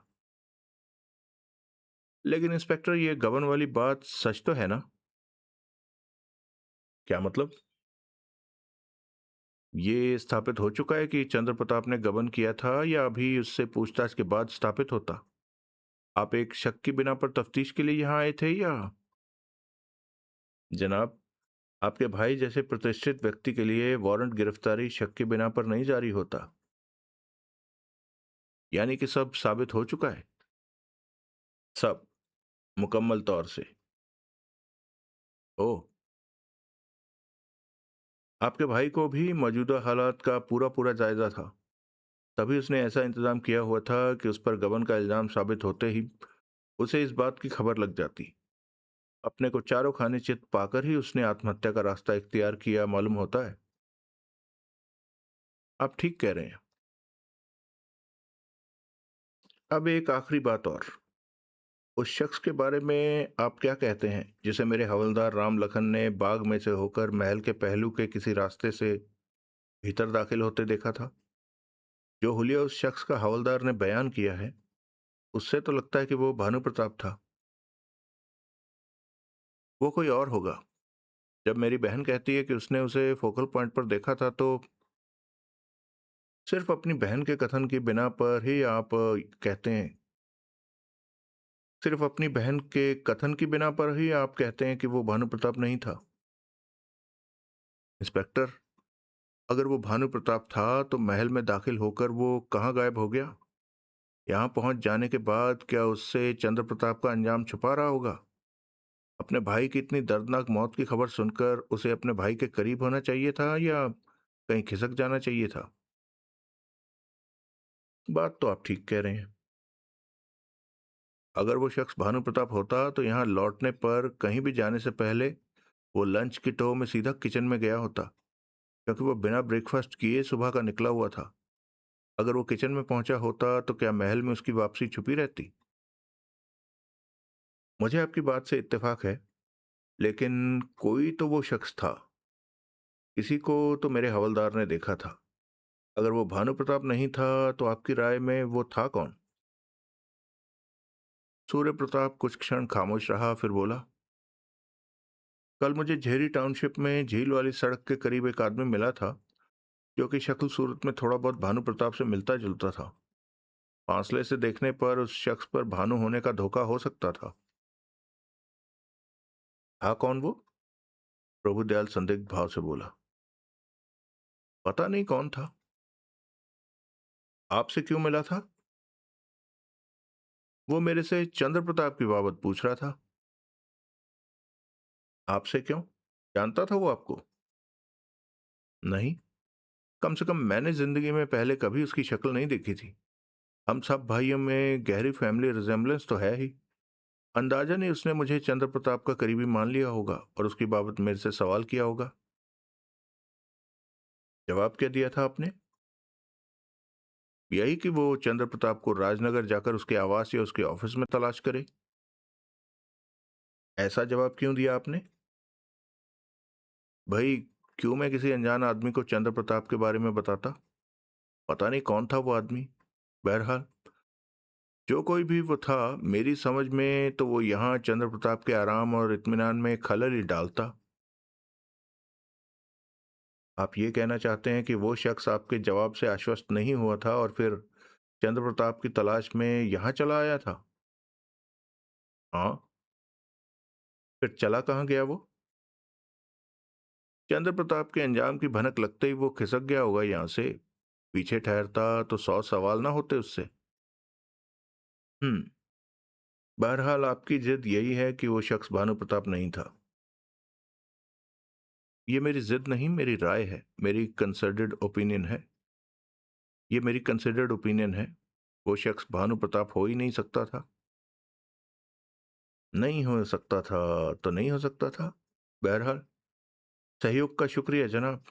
लेकिन इंस्पेक्टर, ये गबन वाली बात सच तो है ना? क्या मतलब? ये स्थापित हो चुका है कि चंद्र प्रताप ने गबन किया था या अभी उससे पूछताछ के बाद स्थापित होता? आप एक शक की बिना पर तफ्तीश के लिए यहाँ आए थे या? जनाब, आपके भाई जैसे प्रतिष्ठित व्यक्ति के लिए वारंट गिरफ्तारी शक की बिना पर नहीं जारी होता। यानी कि सब साबित हो चुका है? सब, मुकम्मल तौर से। ओह। आपके भाई को भी मौजूदा हालात का पूरा पूरा जायजा था, तभी उसने ऐसा इंतजाम किया हुआ था कि उस पर गबन का इल्जाम साबित होते ही उसे इस बात की खबर लग जाती। अपने को चारों खाने चित पाकर ही उसने आत्महत्या का रास्ता इख्तियार किया मालूम होता है। आप ठीक कह रहे हैं। अब एक आखिरी बात और, उस शख्स के बारे में आप क्या कहते हैं जिसे मेरे हवलदार राम लखन ने बाग में से होकर महल के पहलू के किसी रास्ते से भीतर दाखिल होते देखा था? जो हुलिया उस शख्स का हवलदार ने बयान किया है, उससे तो लगता है कि वो भानु प्रताप था। वो कोई और होगा। जब मेरी बहन कहती है कि उसने उसे फोकल पॉइंट पर देखा था, तो सिर्फ अपनी बहन के कथन की बिना पर ही आप कहते हैं सिर्फ अपनी बहन के कथन की बिना पर ही आप कहते हैं कि वो भानु प्रताप नहीं था। इंस्पेक्टर, अगर वो भानु प्रताप था तो महल में दाखिल होकर वो कहाँ गायब हो गया? यहाँ पहुंच जाने के बाद क्या उससे चंद्र प्रताप का अंजाम छुपा रहा होगा? अपने भाई की इतनी दर्दनाक मौत की खबर सुनकर उसे अपने भाई के करीब होना चाहिए था या कहीं खिसक जाना चाहिए था? बात तो आप ठीक कह रहे हैं। अगर वो शख्स भानु प्रताप होता तो यहाँ लौटने पर कहीं भी जाने से पहले वो लंच की टो में सीधा किचन में गया होता, क्योंकि वो बिना ब्रेकफास्ट किए सुबह का निकला हुआ था। अगर वो किचन में पहुंचा होता तो क्या महल में उसकी वापसी छुपी रहती? मुझे आपकी बात से इत्तेफाक है, लेकिन कोई तो वो शख्स था। किसी को तो मेरे हवलदार ने देखा था। अगर वो भानु प्रताप नहीं था तो आपकी राय में वो था कौन? सूर्य प्रताप कुछ क्षण खामोश रहा, फिर बोला, कल मुझे झेरी टाउनशिप में झील वाली सड़क के करीब एक आदमी मिला था, जो कि शक्ल सूरत में थोड़ा बहुत भानु प्रताप से मिलता जुलता था। फासले से देखने पर उस शख्स पर भानु होने का धोखा हो सकता था। था कौन वो? प्रभुदयाल संदिग्ध भाव से बोला, पता नहीं कौन था। आपसे क्यों मिला था? वो मेरे से चंद्र प्रताप की बाबत पूछ रहा था। आपसे क्यों? जानता था वो आपको? नहीं, कम से कम मैंने जिंदगी में पहले कभी उसकी शक्ल नहीं देखी थी। हम सब भाइयों में गहरी फैमिली रिजेम्बलेंस तो है ही। अंदाजा नहीं उसने मुझे चंद्र प्रताप का करीबी मान लिया होगा और उसकी बाबत मेरे से सवाल किया होगा। जवाब क्या दिया था आपने? यही कि वो चंद्र प्रताप को राजनगर जाकर उसके आवास या उसके ऑफिस में तलाश करे। ऐसा जवाब क्यों दिया आपने? भाई, क्यों मैं किसी अनजान आदमी को चंद्र प्रताप के बारे में बताता? पता नहीं कौन था वो आदमी। बहरहाल, जो कोई भी वो था, मेरी समझ में तो वो यहाँ चंद्र प्रताप के आराम और इत्मीनान में खलल ही डालता। आप ये कहना चाहते हैं कि वो शख्स आपके जवाब से आश्वस्त नहीं हुआ था और फिर चंद्र प्रताप की तलाश में यहाँ चला आया था? हाँ। फिर चला कहाँ गया वो? चंद्र प्रताप के अंजाम की भनक लगते ही वो खिसक गया होगा यहाँ से। पीछे ठहरता तो 100 सवाल ना होते उससे। हम्म। बहरहाल, आपकी जिद यही है कि वो शख्स भानु प्रताप नहीं था। ये मेरी जिद नहीं, मेरी राय है, मेरी कंसिडर्ड ओपिनियन है। ये मेरी कंसिडर्ड ओपिनियन है। वो शख्स भानु प्रताप हो ही नहीं सकता था। नहीं हो सकता था तो नहीं हो सकता था। बहरहाल, सहयोग का शुक्रिया जनाब।